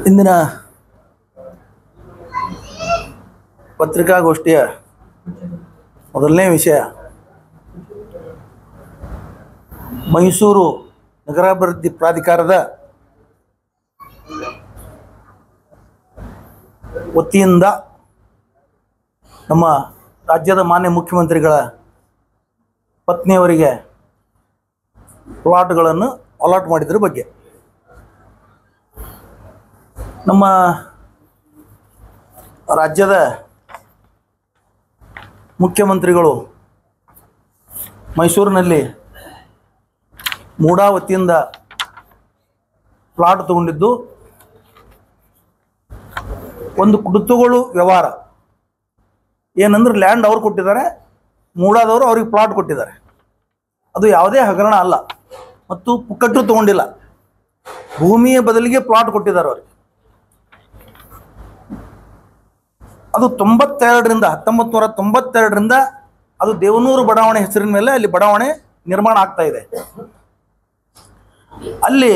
ಇಂದಿನ ಪತ್ರಿಕಾಗೋಷ್ಠಿಯ ಮೊದಲನೇ ವಿಷಯ ಮೈಸೂರು ನಗರಾಭಿವೃದ್ಧಿ ಪ್ರಾಧಿಕಾರದ ವತಿಯಿಂದ ನಮ್ಮ ರಾಜ್ಯದ ಮಾನ್ಯ ಮುಖ್ಯಮಂತ್ರಿಗಳ ಪತ್ನಿಯವರಿಗೆ ಪ್ಲಾಟ್ಗಳನ್ನು ಅಲಾಟ್ ಮಾಡಿದ್ರ ಬಗ್ಗೆ ನಮ್ಮ ರಾಜ್ಯದ ಮುಖ್ಯಮಂತ್ರಿಗಳು ಮೈಸೂರಿನಲ್ಲಿ ಮೂಡಾ ವತಿಯಿಂದ ಪ್ಲಾಟ್ ತಗೊಂಡಿದ್ದು ಒಂದು ಕುಡುತುಗಳು ವ್ಯವಹಾರ ಏನಂದ್ರೆ ಲ್ಯಾಂಡ್ ಅವ್ರು ಕೊಟ್ಟಿದ್ದಾರೆ, ಮೂಡಾದವರು ಅವ್ರಿಗೆ ಪ್ಲಾಟ್ ಕೊಟ್ಟಿದ್ದಾರೆ. ಅದು ಯಾವುದೇ ಹಗರಣ ಅಲ್ಲ ಮತ್ತು ಪುಕ್ಕಟ್ಟು ತಗೊಂಡಿಲ್ಲ, ಭೂಮಿಯ ಬದಲಿಗೆ ಪ್ಲಾಟ್ ಕೊಟ್ಟಿದ್ದಾರೆ ಅವ್ರಿಗೆ. ಅದು 1992ರಿಂದ ಅದು ದೇವನೂರು ಬಡಾವಣೆ ಹೆಸರಿನ ಮೇಲೆ ಅಲ್ಲಿ ಬಡಾವಣೆ ನಿರ್ಮಾಣ ಆಗ್ತಾ ಇದೆ. ಅಲ್ಲಿ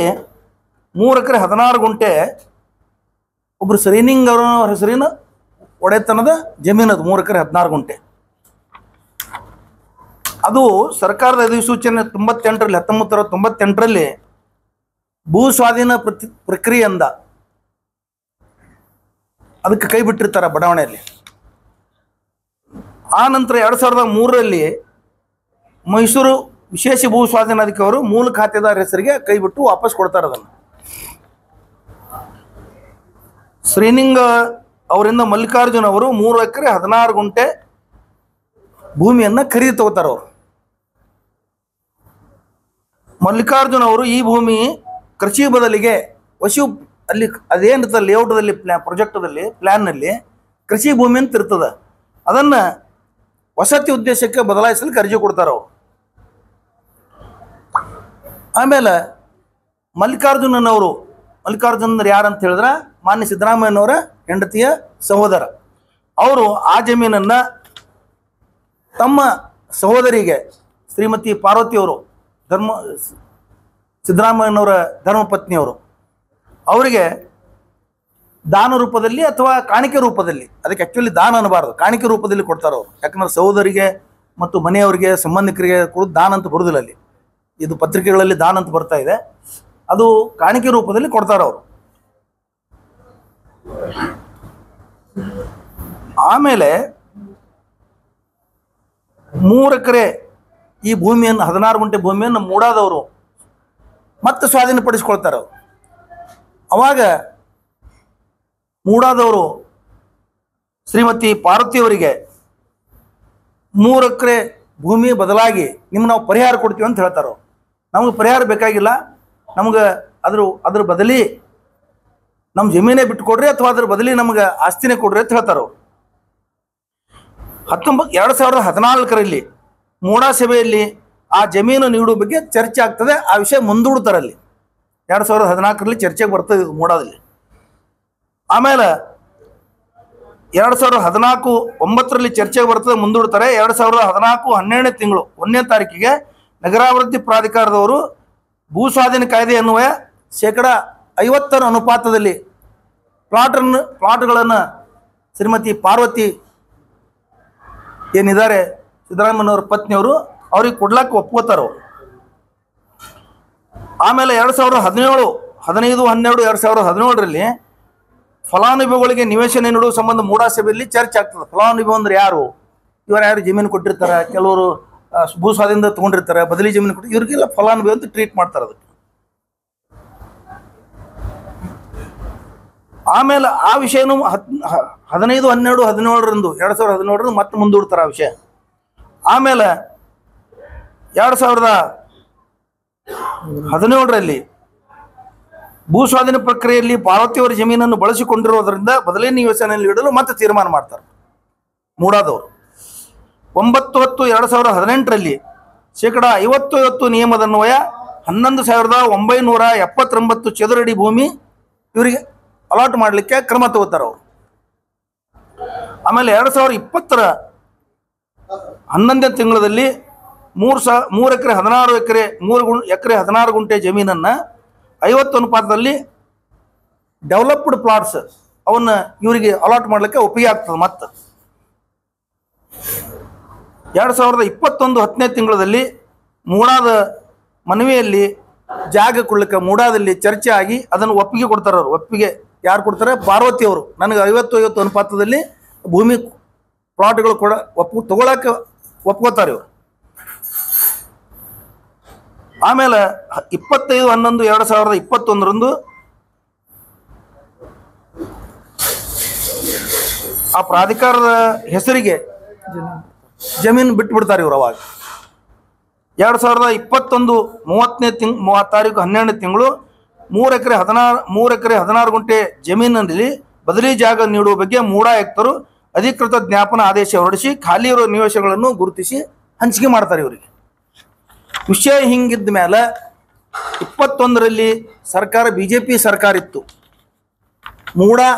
3 ಎಕರೆ 16 ಗುಂಟೆ ಒಬ್ಬರು ಸರೀನಿಂಗ್ ಅವರ ಹೆಸರಿನ ಒಡೆತನದ ಜಮೀನದು 3 ಎಕರೆ 16 ಗುಂಟೆ. ಅದು ಸರ್ಕಾರದ ಅಧಿಸೂಚನೆ 1998ರಲ್ಲಿ ಭೂ ಸ್ವಾಧೀನ ಪ್ರಕ್ರಿಯೆಯಿಂದ ಅದಕ್ಕೆ ಕೈ ಬಿಟ್ಟಿರ್ತಾರೆ ಬಡಾವಣೆಯಲ್ಲಿ. ಆ ನಂತರ 2003ರಲ್ಲಿ ಮೈಸೂರು ವಿಶೇಷ ಭೂ ಸ್ವಾಧೀನಾಧಿಕಾರಿ ಅವರು ಮೂಲ ಖಾತೆದಾರ ಹೆಸರಿಗೆ ಕೈ ಬಿಟ್ಟು ವಾಪಸ್ ಕೊಡ್ತಾರೆ. ಅದನ್ನು ಶ್ರೀನಿಂಗ ಅವರಿಂದ ಮಲ್ಲಿಕಾರ್ಜುನ್ ಅವರು 3 ಎಕರೆ 16 ಗುಂಟೆ ಭೂಮಿಯನ್ನು ಖರೀದಿ ತಗೋತಾರೆ. ಅವರು ಮಲ್ಲಿಕಾರ್ಜುನ್ ಅವರು ಈ ಭೂಮಿ ಕೃಷಿ ಬದಲಿಗೆ ಅಲ್ಲಿ ಅದೇನಿರ್ತದೆ ಲೇಔಟದಲ್ಲಿ ಪ್ರಾಜೆಕ್ಟದಲ್ಲಿ ಪ್ಲ್ಯಾನ್ನಲ್ಲಿ ಕೃಷಿ ಭೂಮಿ ಅಂತ ಇರ್ತದೆ, ಅದನ್ನು ವಸತಿ ಉದ್ದೇಶಕ್ಕೆ ಬದಲಾಯಿಸಲಿಕ್ಕೆ ಅರ್ಜಿ ಕೊಡ್ತಾರೆ ಅವರು. ಆಮೇಲೆ ಮಲ್ಲಿಕಾರ್ಜುನ್ ಯಾರಂತ ಹೇಳಿದ್ರೆ ಮಾನ್ಯ ಸಿದ್ದರಾಮಯ್ಯನವರ ಹೆಂಡತಿಯ ಸಹೋದರ. ಅವರು ಆ ಜಮೀನನ್ನು ತಮ್ಮ ಸಹೋದರಿಗೆ ಶ್ರೀಮತಿ ಪಾರ್ವತಿಯವರು ಸಿದ್ದರಾಮಯ್ಯನವರ ಧರ್ಮಪತ್ನಿಯವರು ಅವರಿಗೆ ದಾನ ರೂಪದಲ್ಲಿ ಅಥವಾ ಕಾಣಿಕೆ ರೂಪದಲ್ಲಿ, ಅದಕ್ಕೆ ಆ್ಯಕ್ಚುಲಿ ದಾನ ಅನ್ನಬಾರ್ದು, ಕಾಣಿಕೆ ರೂಪದಲ್ಲಿ ಕೊಡ್ತಾರೆ ಅವರು. ಯಾಕಂದ್ರೆ ಸಹೋದರಿಗೆ ಮತ್ತು ಮನೆಯವರಿಗೆ ಸಂಬಂಧಿಕರಿಗೆ ಕೂಡ ದಾನ ಅಂತ ಬರೋದಿಲ್ಲ. ಅಲ್ಲಿ ಇದು ಪತ್ರಿಕೆಗಳಲ್ಲಿ ದಾನ ಅಂತ ಬರ್ತಾ ಇದೆ, ಅದು ಕಾಣಿಕೆ ರೂಪದಲ್ಲಿ ಕೊಡ್ತಾರೆ ಅವರು. ಆಮೇಲೆ 3 ಎಕರೆ ಈ ಭೂಮಿಯನ್ನು 16 ಗುಂಟೆ ಭೂಮಿಯನ್ನು ಮೂಡಾದವರು ಮತ್ತೆ ಸ್ವಾಧೀನಪಡಿಸ್ಕೊಳ್ತಾರೆ ಅವರು. ಅವಾಗ ಮೂಡಾದವರು ಶ್ರೀಮತಿ ಪಾರ್ವತಿಯವರಿಗೆ 3 ಎಕರೆ ಭೂಮಿ ಬದಲಾಗಿ ನಿಮ್ಗೆ ನಾವು ಪರಿಹಾರ ಕೊಡ್ತೀವಿ ಅಂತ ಹೇಳ್ತಾರೆ. ನಮಗೆ ಪರಿಹಾರ ಬೇಕಾಗಿಲ್ಲ, ನಮ್ಗೆ ಅದ್ರ ಬದಲಿ ನಮ್ಮ ಜಮೀನೇ ಬಿಟ್ಟುಕೊಡ್ರಿ ಅಥವಾ ಅದ್ರ ಬದಲಿ ನಮ್ಗೆ ಆಸ್ತಿನೇ ಕೊಡ್ರಿ ಅಂತ ಹೇಳ್ತಾರೆ. 2014ರಲ್ಲಿ ಮೂಡಾ ಸಭೆಯಲ್ಲಿ ಆ ಜಮೀನು ನೀಡುವ ಬಗ್ಗೆ ಚರ್ಚೆ ಆಗ್ತದೆ. ಆ ವಿಷಯ ಮುಂದೂಡ್ತಾರೆ. ಅಲ್ಲಿ 2014ರಲ್ಲಿ ಚರ್ಚೆಗೆ ಬರ್ತದೆ ಇದು ಮೂಡಾದಲ್ಲಿ. ಆಮೇಲೆ 2014-9ರಲ್ಲಿ ಚರ್ಚೆಗೆ ಬರ್ತದೆ, ಮುಂದೂಡ್ತಾರೆ. 2014 12ನೇ ತಿಂಗಳು 1ನೇ ತಾರೀಕಿಗೆ ನಗರಾಭಿವೃದ್ಧಿ ಪ್ರಾಧಿಕಾರದವರು ಭೂ ಸ್ವಾಧೀನ ಕಾಯ್ದೆ ಎನ್ನುವ 50% ಅನುಪಾತದಲ್ಲಿ ಪ್ಲಾಟ್ಗಳನ್ನು ಶ್ರೀಮತಿ ಪಾರ್ವತಿ ಏನಿದ್ದಾರೆ ಸಿದ್ದರಾಮಯ್ಯನವರ ಪತ್ನಿಯವರು ಅವ್ರಿಗೆ ಕೊಡ್ಲಕ್ಕೆ ಒಪ್ಕೋತಾರೆ. ಆಮೇಲೆ 2017-2017ರಲ್ಲಿ ಫಲಾನುಭವಿಗಳಿಗೆ ನಿವೇಶನ ನೀಡುವ ಸಂಬಂಧ ಮೂಡಾ ಸಭೆಯಲ್ಲಿ ಚರ್ಚೆ ಆಗ್ತದೆ. ಫಲಾನುಭವಿ ಅಂದ್ರೆ ಯಾರು? ಯಾರು ಜಮೀನು ಕೊಟ್ಟಿರ್ತಾರೆ, ಕೆಲವರು ಭೂ ಸ್ವಾಧೀನದಿಂದ ತೊಗೊಂಡಿರ್ತಾರೆ, ಬದಲಿ ಜಮೀನು ಕೊಟ್ಟು ಇವ್ರಿಗೆಲ್ಲ ಫಲಾನುಭವಿ ಅಂತ ಟ್ರೀಟ್ ಮಾಡ್ತಾರೆ ಅದಕ್ಕೆ. ಆಮೇಲೆ ಆ ವಿಷಯನೂ 15-12-17ರಂದು 2017ರಂದು ಮತ್ತೆ ಮುಂದೂಡ್ತಾರೆ ಆ ವಿಷಯ. ಆಮೇಲೆ 2017ರಲ್ಲಿ ಭೂ ಸ್ವಾಧೀನ ಪ್ರಕ್ರಿಯೆಯಲ್ಲಿ ಪಾರ್ವತಿಯವರ ಜಮೀನನ್ನು ಬಳಸಿಕೊಂಡಿರುವುದರಿಂದ ಬದಲೇ ನಿವೇಶನದಲ್ಲಿ ಇಡಲು ಮತ್ತೆ ತೀರ್ಮಾನ ಮಾಡ್ತಾರೆ ಮೂಡಾದವರು. 9/10/2018ರಲ್ಲಿ 50-50 ನಿಯಮದನ್ವಯ 11,979 ಚದುರಡಿ ಭೂಮಿ ಇವರಿಗೆ ಅಲಾಟ್ ಮಾಡಲಿಕ್ಕೆ ಕ್ರಮ ತಗೋತಾರೆ ಅವರು. ಆಮೇಲೆ 2020ರ 11ನೇ ತಿಂಗಳಲ್ಲಿ 3 ಎಕರೆ 16 ಗುಂಟೆ ಜಮೀನನ್ನು 50 ಅನುಪಾತದಲ್ಲಿ ಡೆವಲಪ್ಡ್ ಪ್ಲಾಟ್ಸ್ ಅವನ್ನ ಇವರಿಗೆ ಅಲಾಟ್ ಮಾಡಲಿಕ್ಕೆ ಉಪಯೋಗ ಆಗ್ತದೆ. ಮತ್ತು 2021 10ನೇ ತಿಂಗಳಲ್ಲಿ ಮೂಡಾದ ಮನವಿಯಲ್ಲಿ ಜಾಗ ಕೊಡ್ಲಿಕ್ಕೆ ಮೂಡಾದಲ್ಲಿ ಚರ್ಚೆ ಆಗಿ ಅದನ್ನು ಒಪ್ಪಿಗೆ ಕೊಡ್ತಾರೆ. ಅವರು ಒಪ್ಪಿಗೆ ಯಾರು ಕೊಡ್ತಾರೆ? ಪಾರ್ವತಿ ಅವರು. ನನಗೆ 50-50 ಅನುಪಾತದಲ್ಲಿ ಭೂಮಿ ಪ್ಲಾಟ್ಗಳು ಕೂಡ ತಗೊಳಕ್ಕೆ ಒಪ್ಕೋತಾರೆ ಇವರು. ಆಮೇಲೆ 25/11/2021 ಆ ಪ್ರಾಧಿಕಾರದ ಹೆಸರಿಗೆ ಜಮೀನು ಬಿಟ್ಬಿಡ್ತಾರೆ ಇವರು. ಅವಾಗ 2021 30ನೇ ತಾರೀಕು 12ನೇ ತಿಂಗಳು 3 ಎಕರೆ 16 ಗುಂಟೆ ಜಮೀನಿನಲ್ಲಿ ಬದಲಿ ಜಾಗ ನೀಡುವ ಬಗ್ಗೆ ಮೂಡಾ ಆಯುಕ್ತರು ಅಧಿಕೃತ ಜ್ಞಾಪನ ಆದೇಶ ಹೊರಡಿಸಿ ಖಾಲಿ ಇರುವ ನಿವೇಶನಗಳನ್ನು ಗುರುತಿಸಿ ಹಂಚಿಕೆ ಮಾಡ್ತಾರೆ ಇವರಿಗೆ. ವಿಷಯ ಹಿಂಗಿದ್ದ ಮೇಲೆ 21ರಲ್ಲಿ ಸರ್ಕಾರ BJP ಸರ್ಕಾರ ಇತ್ತು. ಮೂಡಾ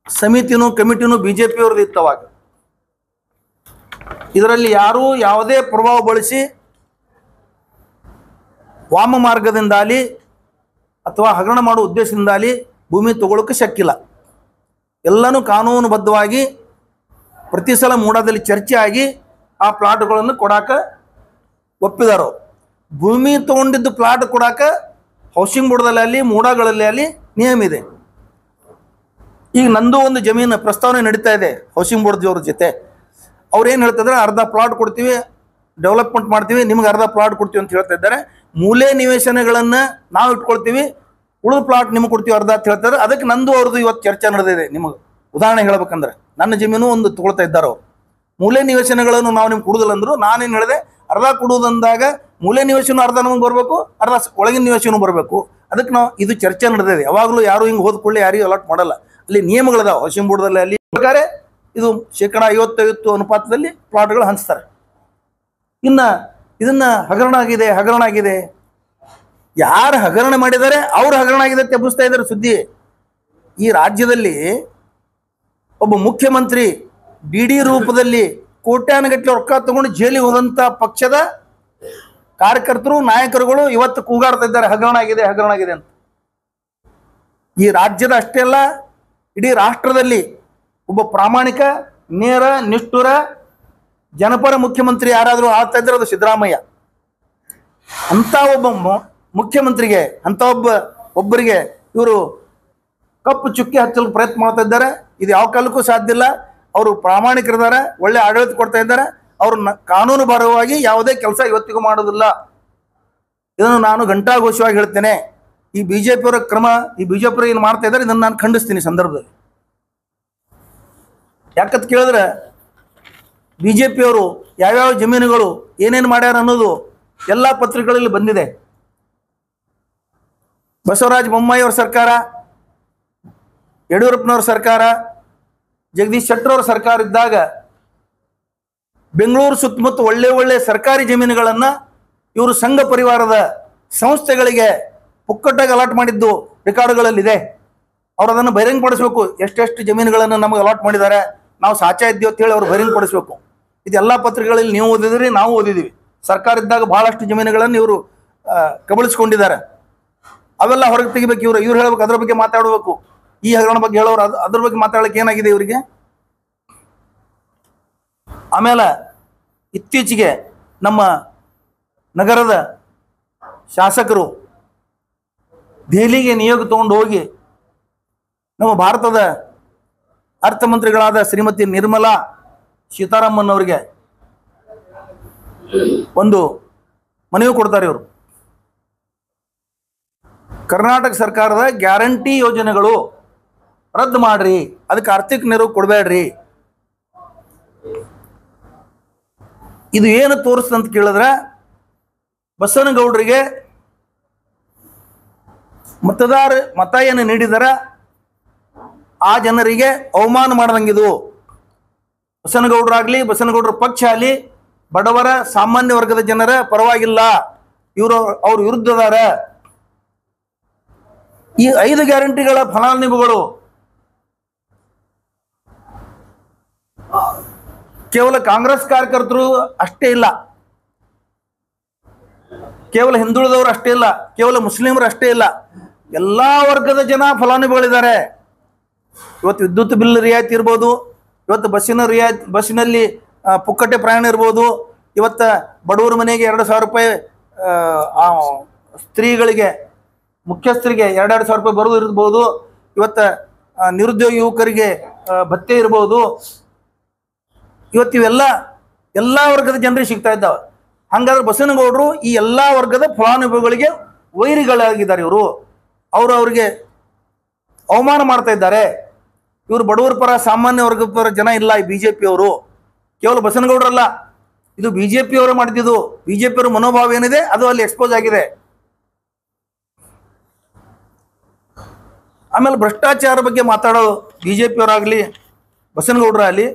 ಸಮಿತಿನೂ ಕಮಿಟಿನೂ BJP ಅವ್ರದ್ದು ಇತ್ತು. ಅವಾಗ ಇದರಲ್ಲಿ ಯಾರೂ ಯಾವುದೇ ಪ್ರಭಾವ ಬಳಸಿ ವಾಮ ಮಾರ್ಗದಿಂದಾಲಿ ಅಥವಾ ಹಗರಣ ಮಾಡುವ ಉದ್ದೇಶದಿಂದಾಲಿ ಭೂಮಿ ತಗೊಳ್ಳೋಕೆ ಶಕ್ಕಿಲ್ಲ. ಎಲ್ಲನೂ ಕಾನೂನುಬದ್ಧವಾಗಿ ಪ್ರತಿ ಸಲ ಮೂಡಾದಲ್ಲಿ ಚರ್ಚೆ ಆಗಿ ಆ ಪ್ಲಾಟ್ಗಳನ್ನು ಕೊಡಾಕ ಒಪ್ಪಿದಾರೋ. ಭೂಮಿ ತಗೊಂಡಿದ್ದು ಪ್ಲಾಟ್ ಕೊಡಾಕ ಹೌಸಿಂಗ್ ಬೋರ್ಡ್ದಲ್ಲಿ ಅಲ್ಲಿ ಮೂಡಾಗಳಲ್ಲಿ ಅಲ್ಲಿ ನಿಯಮ ಇದೆ. ಈಗ ನಂದು ಒಂದು ಜಮೀನು ಪ್ರಸ್ತಾವನೆ ನಡೀತಾ ಇದೆ ಹೌಸಿಂಗ್ ಬೋರ್ಡ್ದವ್ರ ಜೊತೆ. ಅವ್ರು ಏನು ಹೇಳ್ತಿದ್ರೆ, ಅರ್ಧ ಪ್ಲಾಟ್ ಕೊಡ್ತೀವಿ, ಡೆವಲಪ್ಮೆಂಟ್ ಮಾಡ್ತೀವಿ, ನಿಮ್ಗೆ ಅರ್ಧ ಪ್ಲಾಟ್ ಕೊಡ್ತೀವಿ ಅಂತ ಹೇಳ್ತಾ ಇದ್ದಾರೆ. ಮೂಲೆ ನಿವೇಶನಗಳನ್ನು ನಾವು ಇಟ್ಕೊಳ್ತೀವಿ, ಉಳಿದ ಪ್ಲಾಟ್ ನಿಮ್ಗೆ ಕೊಡ್ತೀವಿ ಅರ್ಧ ಅಂತ ಹೇಳ್ತಾರೆ. ಅದಕ್ಕೆ ನಂದು ಅವ್ರದ್ದು ಇವತ್ತು ಚರ್ಚೆ ನಡೆದಿದೆ. ನಿಮಗೆ ಉದಾಹರಣೆ ಹೇಳ್ಬೇಕಂದ್ರೆ, ನನ್ನ ಜಮೀನು ಒಂದು ತಗೊಳ್ತಾ ಇದ್ದಾರೆ ಅವರು. ಮೂಲೆ ನಿವೇಶನಗಳನ್ನು ನಾವು ನಿಮ್ಗೆ ಕೊಡುದಿಲ್ಲ ಅಂದರು. ನಾನೇನು ಹೇಳಿದೆ, ಅರ್ಧ ಕೊಡುವುದಂದಾಗ ಮೂಲೆ ನಿವೇಶನ ಅರ್ಧ ನಮಗೆ ಬರಬೇಕು, ಅರ್ಧ ಒಳಗಿನ ನಿವೇಶನ ಬರಬೇಕು. ಅದಕ್ಕೆ ನಾವು ಇದು ಚರ್ಚೆ ನಡೆದಿದೆ. ಯಾವಾಗಲೂ ಯಾರು ಹಿಂಗೆ ಹೋದ್ಕೊಳ್ಳಿ ಯಾರಿಗೂ ಅಲಾಟ್ ಮಾಡಲ್ಲ. ಅಲ್ಲಿ ನಿಯಮಗಳಿದಾವೆ ಹೌಸಿಂಗ್ ಬೋರ್ಡ್ದಲ್ಲಿ. ಅಲ್ಲಿ ಪ್ರಕಾರ ಇದು 50-50 ಅನುಪಾತದಲ್ಲಿ ಪ್ಲಾಟ್ಗಳು ಹಂಚ್ತಾರೆ. ಇನ್ನು ಇದನ್ನ ಹಗರಣ ಆಗಿದೆ ಯಾರು ಹಗರಣ ಮಾಡಿದ್ದಾರೆ ಅವ್ರು ಹಗರಣ ಆಗಿದೆ ತೆಬ್ಬಿಸ್ತಾ ಇದ್ದಾರೆ ಸುದ್ದಿ. ಈ ರಾಜ್ಯದಲ್ಲಿ ಒಬ್ಬ ಮುಖ್ಯಮಂತ್ರಿ DD ರೂಪದಲ್ಲಿ ಕೋಟ್ಯಾನುಗಟ್ಟಲೆ ರೊಕ್ಕ ತಗೊಂಡು ಜೈಲಿಗೆ ಹೋದಂಥ ಪಕ್ಷದ ಕಾರ್ಯಕರ್ತರು ನಾಯಕರುಗಳು ಇವತ್ತು ಕೂಗಾಡ್ತಾ ಇದ್ದಾರೆ ಹಗರಣ ಆಗಿದೆ ಅಂತ. ಈ ರಾಜ್ಯದ ಅಷ್ಟೇ ಅಲ್ಲ, ಇಡೀ ರಾಷ್ಟ್ರದಲ್ಲಿ ಒಬ್ಬ ಪ್ರಾಮಾಣಿಕ, ನೇರ, ನಿಷ್ಠುರ, ಜನಪರ ಮುಖ್ಯಮಂತ್ರಿ ಯಾರಾದರೂ ಆಗ್ತಾ ಇದ್ದಾರೆ ಅದು ಸಿದ್ದರಾಮಯ್ಯ. ಅಂಥ ಒಬ್ಬ ಮುಖ್ಯಮಂತ್ರಿಗೆ, ಅಂಥ ಒಬ್ಬರಿಗೆ ಇವರು ಕಪ್ಪು ಚುಕ್ಕಿ ಹಚ್ಚಲು ಪ್ರಯತ್ನ ಮಾಡ್ತಾ ಇದ್ದಾರೆ. ಇದು ಯಾವ ಕಾಲಕ್ಕೂ ಸಾಧ್ಯ ಇಲ್ಲ. ಅವರು ಪ್ರಾಮಾಣಿಕರಿದ್ದಾರೆ, ಒಳ್ಳೆ ಆಡಳಿತ ಕೊಡ್ತಾ ಇದ್ದಾರೆ. ಅವರು ಕಾನೂನುಬದ್ಧವಾಗಿ ಯಾವುದೇ ಕೆಲಸ ಇವತ್ತಿಗೂ ಮಾಡೋದಿಲ್ಲ. ಇದನ್ನು ನಾನು ಘಂಟಾಘೋಷವಾಗಿ ಹೇಳ್ತೇನೆ. ಈ BJP ಅವರ ಕ್ರಮ, ಈ BJP ಏನು ಮಾಡ್ತಾ ಇದ್ದಾರೆ ಇದನ್ನು ನಾನು ಖಂಡಿಸ್ತೀನಿ ಸಂದರ್ಭದಲ್ಲಿ. ಯಾಕಂತ ಕೇಳಿದ್ರೆ BJP ಅವರು ಯಾವ್ಯಾವ ಜಮೀನುಗಳು ಏನೇನು ಮಾಡ್ಯಾರ ಅನ್ನೋದು ಎಲ್ಲ ಪತ್ರಿಕೆಗಳಲ್ಲಿ ಬಂದಿದೆ. ಬಸವರಾಜ ಬೊಮ್ಮಾಯಿ ಅವರ ಸರ್ಕಾರ, ಯಡಿಯೂರಪ್ಪನವ್ರ ಸರ್ಕಾರ, ಜಗದೀಶ್ ಶೆಟ್ಟರ್ ಅವರ ಸರ್ಕಾರ ಇದ್ದಾಗ ಬೆಂಗಳೂರು ಸುತ್ತಮುತ್ತ ಒಳ್ಳೆ ಸರ್ಕಾರಿ ಜಮೀನುಗಳನ್ನು ಇವರು ಸಂಘ ಪರಿವಾರದ ಸಂಸ್ಥೆಗಳಿಗೆ ಪುಕ್ಕಟ್ಟಾಗಿ ಅಲಾಟ್ ಮಾಡಿದ್ದು ರೆಕಾರ್ಡ್ಗಳಲ್ಲಿದೆ. ಅವ್ರು ಅದನ್ನು ಬಹಿರಂಗಪಡಿಸ್ಬೇಕು. ಎಷ್ಟೆಷ್ಟು ಜಮೀನುಗಳನ್ನು ನಮಗೆ ಅಲಾಟ್ ಮಾಡಿದ್ದಾರೆ, ನಾವು ಸಾಚಾ ಇದ್ದೀವಿ ಅಂತ ಹೇಳಿ ಅವ್ರು ಬಹಿರಂಗಪಡಿಸ್ಬೇಕು. ಇದೆಲ್ಲ ಪತ್ರಿಕೆಗಳಲ್ಲಿ ನೀವು ಓದಿದ್ರಿ, ನಾವು ಓದಿದ್ದೀವಿ. ಸರ್ಕಾರ ಇದ್ದಾಗ ಬಹಳಷ್ಟು ಜಮೀನುಗಳನ್ನು ಇವರು ಕಬಳಿಸ್ಕೊಂಡಿದ್ದಾರೆ. ಅವೆಲ್ಲ ಹೊರಗೆ ತೆಗಿಬೇಕು. ಇವ್ರು ಹೇಳ್ಬೇಕು, ಅದ್ರ ಬಗ್ಗೆ ಮಾತಾಡಬೇಕು. ಈ ಹಗರಣ ಬಗ್ಗೆ ಹೇಳೋರು ಅದ್ರ ಬಗ್ಗೆ ಮಾತಾಡಲಿಕ್ಕೆ ಏನಾಗಿದೆ ಇವರಿಗೆ? ಆಮೇಲೆ ಇತ್ತೀಚೆಗೆ ನಮ್ಮ ನಗರದ ಶಾಸಕರು ದೆಹಲಿಗೆ ನಿಯೋಗ ತಗೊಂಡು ಹೋಗಿ ನಮ್ಮ ಭಾರತದ ಅರ್ಥಮಂತ್ರಿಗಳಾದ ಶ್ರೀಮತಿ ನಿರ್ಮಲಾ ಸೀತಾರಾಮನ್ ಅವರಿಗೆ ಒಂದು ಮನವಿ ಕೊಡ್ತಾರೆ. ಇವರು ಕರ್ನಾಟಕ ಸರ್ಕಾರದ ಗ್ಯಾರಂಟಿ ಯೋಜನೆಗಳು ರದ್ದು ಮಾಡ್ರಿ, ಅದಕ್ಕೆ ಆರ್ಥಿಕ ನೆರವು ಕೊಡಬೇಡ್ರಿ. ಇದು ಏನು ತೋರಿಸ್ತಂತ ಕೇಳಿದ್ರೆ, ಬಸವನಗೌಡರಿಗೆ ಮತ ಏನು ನೀಡಿದಾರ ಆ ಜನರಿಗೆ ಅವಮಾನ ಮಾಡ್ದಂಗಿದು. ಬಸವನಗೌಡರಾಗಲಿ, ಬಸವನಗೌಡರ ಪಕ್ಷ ಆಗಲಿ ಬಡವರ ಸಾಮಾನ್ಯ ವರ್ಗದ ಜನರ ಪರವಾಗಿಲ್ಲ, ಅವ್ರ ವಿರುದ್ಧದಾರ. ಈ 5 ಗ್ಯಾರಂಟಿಗಳ ಫಲಾನುಭವಿಗಳು ಕೇವಲ ಕಾಂಗ್ರೆಸ್ ಕಾರ್ಯಕರ್ತರು ಅಷ್ಟೇ ಇಲ್ಲ, ಕೇವಲ ಹಿಂದುಳಿದವರು ಅಷ್ಟೇ ಇಲ್ಲ, ಕೇವಲ ಮುಸ್ಲಿಮರು ಅಷ್ಟೇ ಇಲ್ಲ, ಎಲ್ಲ ವರ್ಗದ ಜನ ಫಲಾನುಭವಿಗಳಿದ್ದಾರೆ. ಇವತ್ತು ವಿದ್ಯುತ್ ಬಿಲ್ ರಿಯಾಯಿತಿ ಇರ್ಬೋದು, ಇವತ್ತು ಬಸ್ಸಿನಲ್ಲಿ ಪುಕ್ಕಟೆ ಪ್ರಯಾಣ ಇರ್ಬೋದು, ಇವತ್ತು ಬಡವರ ಮನೆಗೆ 2,000 ರೂಪಾಯಿ, ಸ್ತ್ರೀಗಳಿಗೆ ಮುಖ್ಯಸ್ಥರಿಗೆ 2,000 ರೂಪಾಯಿ ಬರೋದು ಇರ್ಬೋದು, ಇವತ್ತು ನಿರುದ್ಯೋಗಿ ಯುವಕರಿಗೆ ಭತ್ಯೆ ಇರ್ಬೋದು. ಇವತ್ತು ಇವೆಲ್ಲ ಎಲ್ಲ ವರ್ಗದ ಜನರಿಗೆ ಸಿಗ್ತಾ ಇದ್ದಾವೆ. ಹಾಗಾದ್ರೆ ಬಸನಗೌಡರು ಈ ಎಲ್ಲ ವರ್ಗದ ಫಲಾನುಭವಿಗಳಿಗೆ ವೈರಿಗಳಾಗಿದ್ದಾರೆ. ಅವ್ರಿಗೆ ಅವಮಾನ ಮಾಡ್ತಾ ಇದ್ದಾರೆ. ಇವರು ಬಡವರ ಪರ, ಸಾಮಾನ್ಯ ವರ್ಗದ ಪರ ಜನ ಇಲ್ಲ. ಈ ಬಿಜೆಪಿಯವರು ಕೇವಲ ಬಸನಗೌಡರಲ್ಲ, ಇದು ಬಿಜೆಪಿಯವರು ಮಾಡಿದ್ದು. ಬಿಜೆಪಿಯವರ ಮನೋಭಾವ ಏನಿದೆ ಅದು ಅಲ್ಲಿ ಎಕ್ಸ್ಪೋಸ್ ಆಗಿದೆ. ಆಮೇಲೆ ಭ್ರಷ್ಟಾಚಾರ ಬಗ್ಗೆ ಮಾತಾಡೋ ಬಿಜೆಪಿಯವರಾಗಲಿ ಬಸನಗೌಡರಾಗಲಿ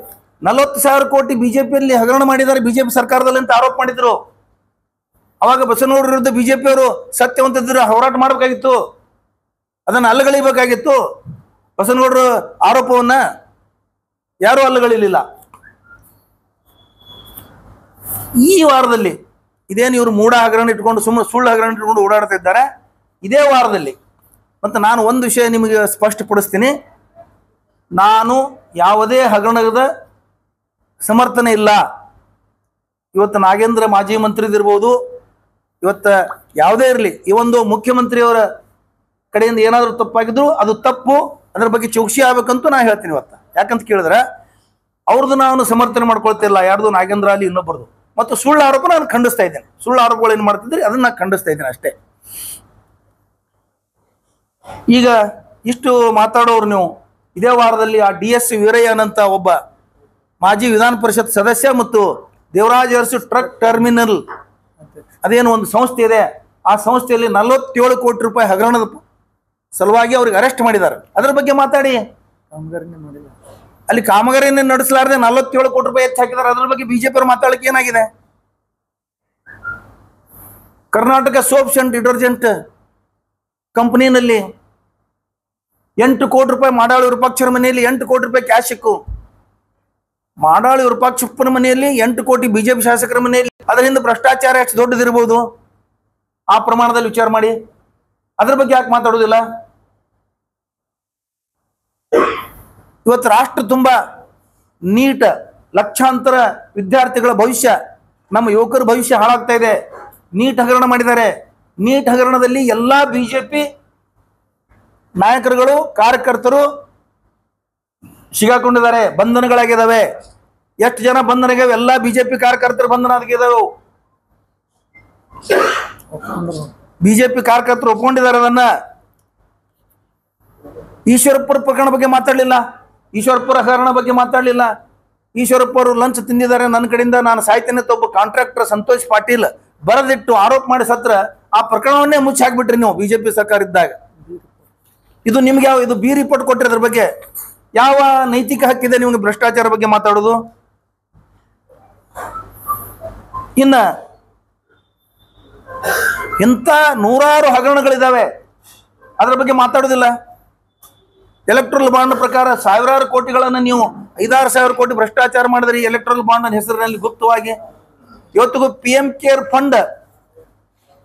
40,000 ಕೋಟಿ ಬಿಜೆಪಿಯಲ್ಲಿ ಹಗರಣ ಮಾಡಿದ್ದಾರೆ ಬಿಜೆಪಿ ಸರ್ಕಾರದಲ್ಲಿ ಅಂತ ಆರೋಪ ಮಾಡಿದ್ರು. ಅವಾಗ ಬಸನಗೌಡರ ವಿರುದ್ಧ ಬಿಜೆಪಿಯವರು ಸತ್ಯವಂತಿದ್ರು, ಹೋರಾಟ ಮಾಡಬೇಕಾಗಿತ್ತು, ಅದನ್ನು ಅಲ್ಲಗಳಿಬೇಕಾಗಿತ್ತು. ಬಸನಗೌಡರ ಆರೋಪವನ್ನ ಯಾರೂ ಅಲ್ಲಗಳಿಲಿಲ್ಲ. ಈ ವಾರದಲ್ಲಿ ಇದೇನು ಇವರು ಮೂಢ ಹಗರಣ ಇಟ್ಕೊಂಡು ಸುಳ್ಳು ಹಗರಣ ಇಟ್ಕೊಂಡು ಓಡಾಡ್ತಾ ಇದ್ದಾರೆ. ಇದೇ ವಾರದಲ್ಲಿ ಮತ್ತು ನಾನು ಒಂದು ವಿಷಯ ನಿಮಗೆ ಸ್ಪಷ್ಟಪಡಿಸ್ತೀನಿ, ನಾನು ಯಾವುದೇ ಹಗರಣದ ಸಮರ್ಥನೆ ಇಲ್ಲ. ಇವತ್ತು ನಾಗೇಂದ್ರ ಮಾಜಿ ಮಂತ್ರಿದಿರ್ಬೋದು, ಇವತ್ತು ಯಾವುದೇ ಇರಲಿ, ಈ ಒಂದು ಮುಖ್ಯಮಂತ್ರಿಯವರ ಕಡೆಯಿಂದ ಏನಾದರೂ ತಪ್ಪಾಗಿದ್ರು ಅದು ತಪ್ಪು, ಅದರ ಬಗ್ಗೆ ಚೌಕಸಿ ಆಗ್ಬೇಕಂತೂ ನಾನು ಹೇಳ್ತೀನಿ. ಇವತ್ತು ಯಾಕಂತ ಕೇಳಿದ್ರೆ ಅವ್ರದ್ದು ನಾನು ಸಮರ್ಥನೆ ಮಾಡ್ಕೊಳ್ತಿಲ್ಲ, ಯಾರ್ದು ನಾಗೇಂದ್ರ ಅಲ್ಲಿ ಇನ್ನೊಬ್ಬರದು. ಮತ್ತು ಸುಳ್ಳು ಆರೋಪ ನಾನು ಖಂಡಿಸ್ತಾ ಇದ್ದೇನೆ. ಸುಳ್ಳು ಆರೋಪಗಳು ಏನು ಮಾಡ್ತಿದ್ರಿ ಅದನ್ನ ನಾನು ಖಂಡಿಸ್ತಾ ಇದ್ದೇನೆ ಅಷ್ಟೇ. ಈಗ ಇಷ್ಟು ಮಾತಾಡೋರು ನೀವು ಇದೇ ವಾರದಲ್ಲಿ ಆ DS ವೀರಯ್ಯನ್ ಅಂತ ಒಬ್ಬ ಮಾಜಿ ವಿಧಾನ ಪರಿಷತ್ ಸದಸ್ಯ ಮತ್ತು ದೇವರಾಜ ಅರಸು ಟ್ರಕ್ ಟರ್ಮಿನಲ್ ಅದೇನು ಒಂದು ಸಂಸ್ಥೆ ಇದೆ, ಆ ಸಂಸ್ಥೆಯಲ್ಲಿ 47 ಕೋಟಿ ರೂಪಾಯಿ ಹಗರಣದ ಸಲುವಾಗಿ ಅವ್ರಿಗೆ ಅರೆಸ್ಟ್ ಮಾಡಿದ್ದಾರೆ. ಅದರ ಬಗ್ಗೆ ಮಾತಾಡಿ. ಅಲ್ಲಿ ಕಾಮಗಾರಿಯನ್ನು ನಡೆಸಲಾರದೆ 47 ಕೋಟಿ ರೂಪಾಯಿ ಹೆಚ್ಚು ಹಾಕಿದ್ದಾರೆ. ಅದ್ರ ಬಗ್ಗೆ ಬಿಜೆಪಿ ಮಾತಾಡಲಿಕ್ಕೆ ಏನಾಗಿದೆ? ಕರ್ನಾಟಕ ಸೋಪ್ಸ್ ಅಂಡ್ ಡಿಟರ್ಜೆಂಟ್ ಕಂಪನಿನಲ್ಲಿ 8 ಕೋಟಿ ರೂಪಾಯಿ ಮಾಡಾಳು ವಿರೂಪಾಕ್ಷರ ಮನೆಯಲ್ಲಿ 8 ಕೋಟಿ ರೂಪಾಯಿ ಕ್ಯಾಶ್ ಸಿಕ್ಕು. ಮಾಡಾಳು ವಿರೂಪಾಕ್ಷಪ್ಪನ ಮನೆಯಲ್ಲಿ 8 ಕೋಟಿ ಬಿಜೆಪಿ ಶಾಸಕರ ಮನೆಯಲ್ಲಿ. ಅದರಿಂದ ಭ್ರಷ್ಟಾಚಾರ ಎಷ್ಟು ದೊಡ್ಡದಿರ್ಬೋದು ಆ ಪ್ರಮಾಣದಲ್ಲಿ ವಿಚಾರ ಮಾಡಿ. ಅದ್ರ ಬಗ್ಗೆ ಯಾಕೆ ಮಾತಾಡೋದಿಲ್ಲ? ಇವತ್ತು ರಾಷ್ಟ್ರ ತುಂಬ ನೀಟ್, ಲಕ್ಷಾಂತರ ವಿದ್ಯಾರ್ಥಿಗಳ ಭವಿಷ್ಯ, ನಮ್ಮ ಯುವಕರ ಭವಿಷ್ಯ ಹಾಳಾಗ್ತಾ ಇದೆ. ನೀಟ್ ಹಗರಣ ಮಾಡಿದ್ದಾರೆ. ನೀಟ್ ಹಗರಣದಲ್ಲಿ ಎಲ್ಲ ಬಿಜೆಪಿ ನಾಯಕರುಗಳು, ಕಾರ್ಯಕರ್ತರು ಸಿಗಾಕೊಂಡಿದ್ದಾರೆ, ಬಂಧನಗಳಾಗಿದ್ದಾವೆ. ಎಷ್ಟು ಜನ ಬಂಧನಗಾವೆ? ಎಲ್ಲ ಬಿಜೆಪಿ ಕಾರ್ಯಕರ್ತರು ಬಂಧನ ಆಗಿದ್ದಾವೆ. ಬಿಜೆಪಿ ಕಾರ್ಯಕರ್ತರು ಒಪ್ಕೊಂಡಿದ್ದಾರೆ ಅದನ್ನ. ಈಶ್ವರಪ್ಪರ ಪ್ರಕರಣ ಬಗ್ಗೆ ಮಾತಾಡಲಿಲ್ಲ, ಈಶ್ವರಪ್ಪರ ಹಗರಣ ಬಗ್ಗೆ ಮಾತಾಡಲಿಲ್ಲ. ಈಶ್ವರಪ್ಪ ಅವರು ಲಂಚ್ ತಿಂದಿದ್ದಾರೆ, ನನ್ನ ಕಡೆಯಿಂದ ನಾನು ಸಾಯ್ತೇನೆ ಒಬ್ಬ ಕಾಂಟ್ರಾಕ್ಟರ್ ಸಂತೋಷ್ ಪಾಟೀಲ್ ಬರೆದಿಟ್ಟು ಆರೋಪ ಮಾಡಿ ಸತ್ರ ಆ ಪ್ರಕರಣವನ್ನೇ ಮುಚ್ಚಿ ಹಾಕ್ಬಿಟ್ರಿ ನೀವು ಬಿಜೆಪಿ ಸರ್ಕಾರ ಇದ್ದಾಗ. ಇದು ನಿಮ್ಗೆ ಇದು ಬಿ ರಿಪೋರ್ಟ್ ಕೊಟ್ಟರೆ ಅದ್ರ ಬಗ್ಗೆ ಯಾವ ನೈತಿಕ ಹಕ್ಕಿದೆ ನಿಮ್ಗೆ ಭ್ರಷ್ಟಾಚಾರ ಬಗ್ಗೆ ಮಾತಾಡೋದು? ಇನ್ನ ಇಂಥ ನೂರಾರು ಹಗರಣಗಳಿದ್ದಾವೆ, ಅದರ ಬಗ್ಗೆ ಮಾತಾಡೋದಿಲ್ಲ. ಎಲೆಕ್ಟ್ರಲ್ ಬಾಂಡ್ ಪ್ರಕಾರ ಸಾವಿರಾರು ಕೋಟಿಗಳನ್ನು ನೀವು 5-6 ಸಾವಿರ ಕೋಟಿ ಭ್ರಷ್ಟಾಚಾರ ಮಾಡಿದ್ರಿ ಎಲೆಕ್ಟ್ರಲ್ ಬಾಂಡ್ ಹೆಸರಿನಲ್ಲಿ ಗುಪ್ತವಾಗಿ. ಇವತ್ತಿಗೂ PM ಕೇರ್ ಫಂಡ್,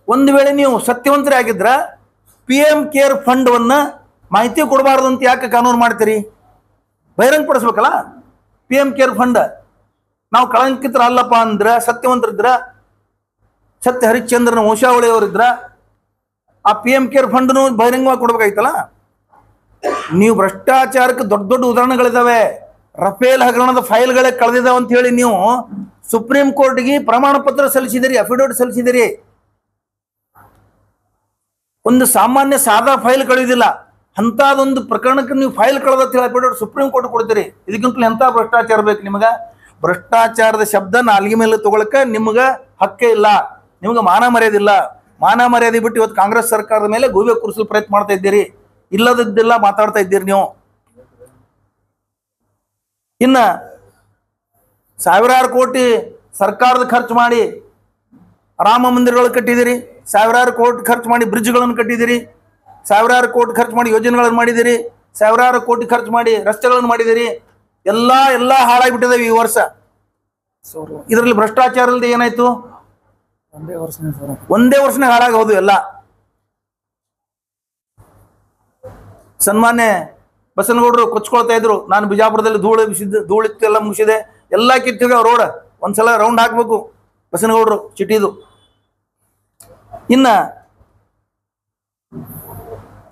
ಒಂದು ವೇಳೆ ನೀವು ಸತ್ಯವಂತರೇ ಆಗಿದ್ರ PM ಕೇರ್ ಫಂಡ್ವನ್ನ ಮಾಹಿತಿ ಕೊಡಬಾರ್ದು ಅಂತ ಯಾಕೆ ಕಾನೂನು ಮಾಡ್ತೀರಿ? ಬಹಿರಂಗಪಡಿಸ್ಬೇಕಲ್ಲ. PM ಕೇರ್ ಫಂಡ್ ನಾವು ಕಳಂಕಿತರ ಅಲ್ಲಪ್ಪ ಅಂದ್ರ, ಸತ್ಯವಂತರಿದ್ರ, ಸತ್ಯ ಹರಿಶ್ಚಂದ್ರನ ವಂಶಾವಳಿಯವರಿದ್ರ ಆ PM ಕೇರ್ ಫಂಡ್ನು ಬಹಿರಂಗವಾಗಿ ಕೊಡ್ಬೇಕಾಯ್ತಲ್ಲ. ನೀವು ಭ್ರಷ್ಟಾಚಾರಕ್ಕೆ ದೊಡ್ಡ ದೊಡ್ಡ ಉದಾಹರಣೆಗಳಿದಾವೆ. ರಫೇಲ್ ಹಗರಣದ ಫೈಲ್ಗಳೇ ಕಳೆದಿದ್ದಾವೆ ಅಂತ ಹೇಳಿ ನೀವು ಸುಪ್ರೀಂ ಕೋರ್ಟ್ಗೆ ಪ್ರಮಾಣ ಪತ್ರ ಸಲ್ಲಿಸಿದಿರಿ, ಅಫಿಡವಿಟ್ ಸಲ್ಲಿಸಿದಿರಿ. ಒಂದು ಸಾಮಾನ್ಯ ಸಾದಾ ಫೈಲ್ ಕಳೆಯುವುದಿಲ್ಲ, ಅಂಥದೊಂದು ಪ್ರಕರಣಕ್ಕೆ ನೀವು ಫೈಲ್ ಕಳೆದ ಹೇಳಿ ಅಫಿಡವಿಟ್ ಸುಪ್ರೀಂ ಕೋರ್ಟ್ ಕೊಡ್ತೀರಿ. ಇದಕ್ಕಿಂತಲೂ ಎಂಥ ಭ್ರಷ್ಟಾಚಾರ ಬೇಕು ನಿಮಗೆ? ಭ್ರಷ್ಟಾಚಾರದ ಶಬ್ದ ನಾಲ್ಗೆ ಮೇಲೆ ತಗೊಳಕ್ಕೆ ನಿಮ್ಗೆ ಹಕ್ಕೇ ಇಲ್ಲ, ನಿಮ್ಗೆ ಮಾನ ಮರ್ಯಾದಿಲ್ಲ. ಮಾನ ಮರ್ಯಾದೆ ಬಿಟ್ಟು ಇವತ್ತು ಕಾಂಗ್ರೆಸ್ ಸರ್ಕಾರದ ಮೇಲೆ ಗೂಬೆ ಕೂರಿಸಲು ಪ್ರಯತ್ನ ಮಾಡ್ತಾ ಇದ್ದೀರಿ, ಇಲ್ಲದದ್ದೆಲ್ಲ ಮಾತಾಡ್ತಾ ಇದ್ದೀರಿ ನೀವು. ಇನ್ನ ಸಾವಿರಾರು ಕೋಟಿ ಸರ್ಕಾರದ ಖರ್ಚು ಮಾಡಿ ರಾಮ ಮಂದಿರಗಳು ಕಟ್ಟಿದಿರಿ, ಸಾವಿರಾರು ಕೋಟಿ ಖರ್ಚು ಮಾಡಿ ಬ್ರಿಡ್ಜ್ಗಳನ್ನು ಕಟ್ಟಿದಿರಿ, ಸಾವಿರಾರು ಕೋಟಿ ಖರ್ಚು ಮಾಡಿ ಯೋಜನೆಗಳನ್ನು ಮಾಡಿದಿರಿ, ಸಾವಿರಾರು ಕೋಟಿ ಖರ್ಚು ಮಾಡಿ ರಸ್ತೆಗಳನ್ನು ಮಾಡಿದಿರಿ. ಎಲ್ಲ ಹಾಳಾಗಿಬಿಟ್ಟಿದಾವೆ ಈ ವರ್ಷ. ಇದರಲ್ಲಿ ಭ್ರಷ್ಟಾಚಾರ ಇಲ್ಲದೆ ಏನಾಯ್ತು? ಒಂದೇ ವರ್ಷನೇ ಹಾಳಾಗೋದು ಎಲ್ಲ. ಸನ್ಮಾನ್ಯ ಬಸನಗೌಡರು ಕೊಚ್ಕೊಳ್ತಾ ಇದ್ರು, ನಾನು ಬಿಜಾಪುರದಲ್ಲಿ ಧೂಳಿತ್ತು ಎಲ್ಲ ಮುಗಿಸಿದೆ, ಎಲ್ಲ ಕಿತ್ತಿಗೆ ರೋಡ್ ಒಂದ್ಸಲ ರೌಂಡ್ ಹಾಕ್ಬೇಕು ಬಸನಗೌಡರು ಚಿಟಿದು. ಇನ್ನು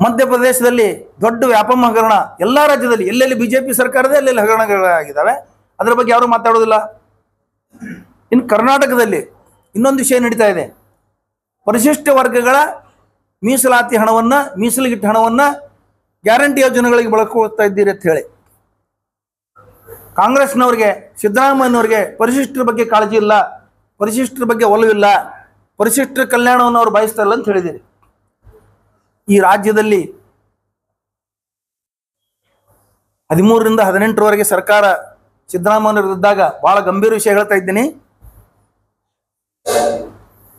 ಮಧ್ಯಪ್ರದೇಶದಲ್ಲಿ ದೊಡ್ಡ ವ್ಯಾಪಕ ಹಗರಣ, ಎಲ್ಲ ರಾಜ್ಯದಲ್ಲಿ ಎಲ್ಲೆಲ್ಲಿ ಬಿಜೆಪಿ ಸರ್ಕಾರದೇ ಎಲ್ಲೆಲ್ಲಿ ಹಗರಣಗಳಾಗಿದ್ದಾವೆ, ಅದರ ಬಗ್ಗೆ ಯಾರು ಮಾತಾಡೋದಿಲ್ಲ. ಇನ್ನು ಕರ್ನಾಟಕದಲ್ಲಿ ಇನ್ನೊಂದು ವಿಷಯ ನಡೀತಾ ಇದೆ. ಪರಿಶಿಷ್ಟ ವರ್ಗಗಳ ಮೀಸಲಾತಿ ಹಣವನ್ನು, ಮೀಸಲಿಗಿಟ್ಟ ಹಣವನ್ನು ಗ್ಯಾರಂಟಿ ಯೋಜನೆಗಳಿಗೆ ಬಳಸ್ಕೊಳ್ತಾ ಇದ್ದೀರಿ ಅಂತ ಹೇಳಿ ಕಾಂಗ್ರೆಸ್ನವ್ರಿಗೆ, ಸಿದ್ದರಾಮಯ್ಯನವ್ರಿಗೆ ಪರಿಶಿಷ್ಟರ ಬಗ್ಗೆ ಕಾಳಜಿ ಇಲ್ಲ, ಪರಿಶಿಷ್ಟರ ಬಗ್ಗೆ ಒಲವಿಲ್ಲ, ಪರಿಶಿಷ್ಟರ ಕಲ್ಯಾಣವನ್ನು ಅವ್ರು ಬಯಸ್ತಾ ಇಲ್ಲ ಅಂತ ಹೇಳಿದ್ದೀರಿ. ಈ ರಾಜ್ಯದಲ್ಲಿ 13ರಿಂದ 18ರವರೆಗೆ ಸರ್ಕಾರ ಸಿದ್ದರಾಮಯ್ಯನವರಿದ್ದಾಗ ಬಹಳ ಗಂಭೀರ ವಿಷಯ ಹೇಳ್ತಾ ಇದ್ದೀನಿ.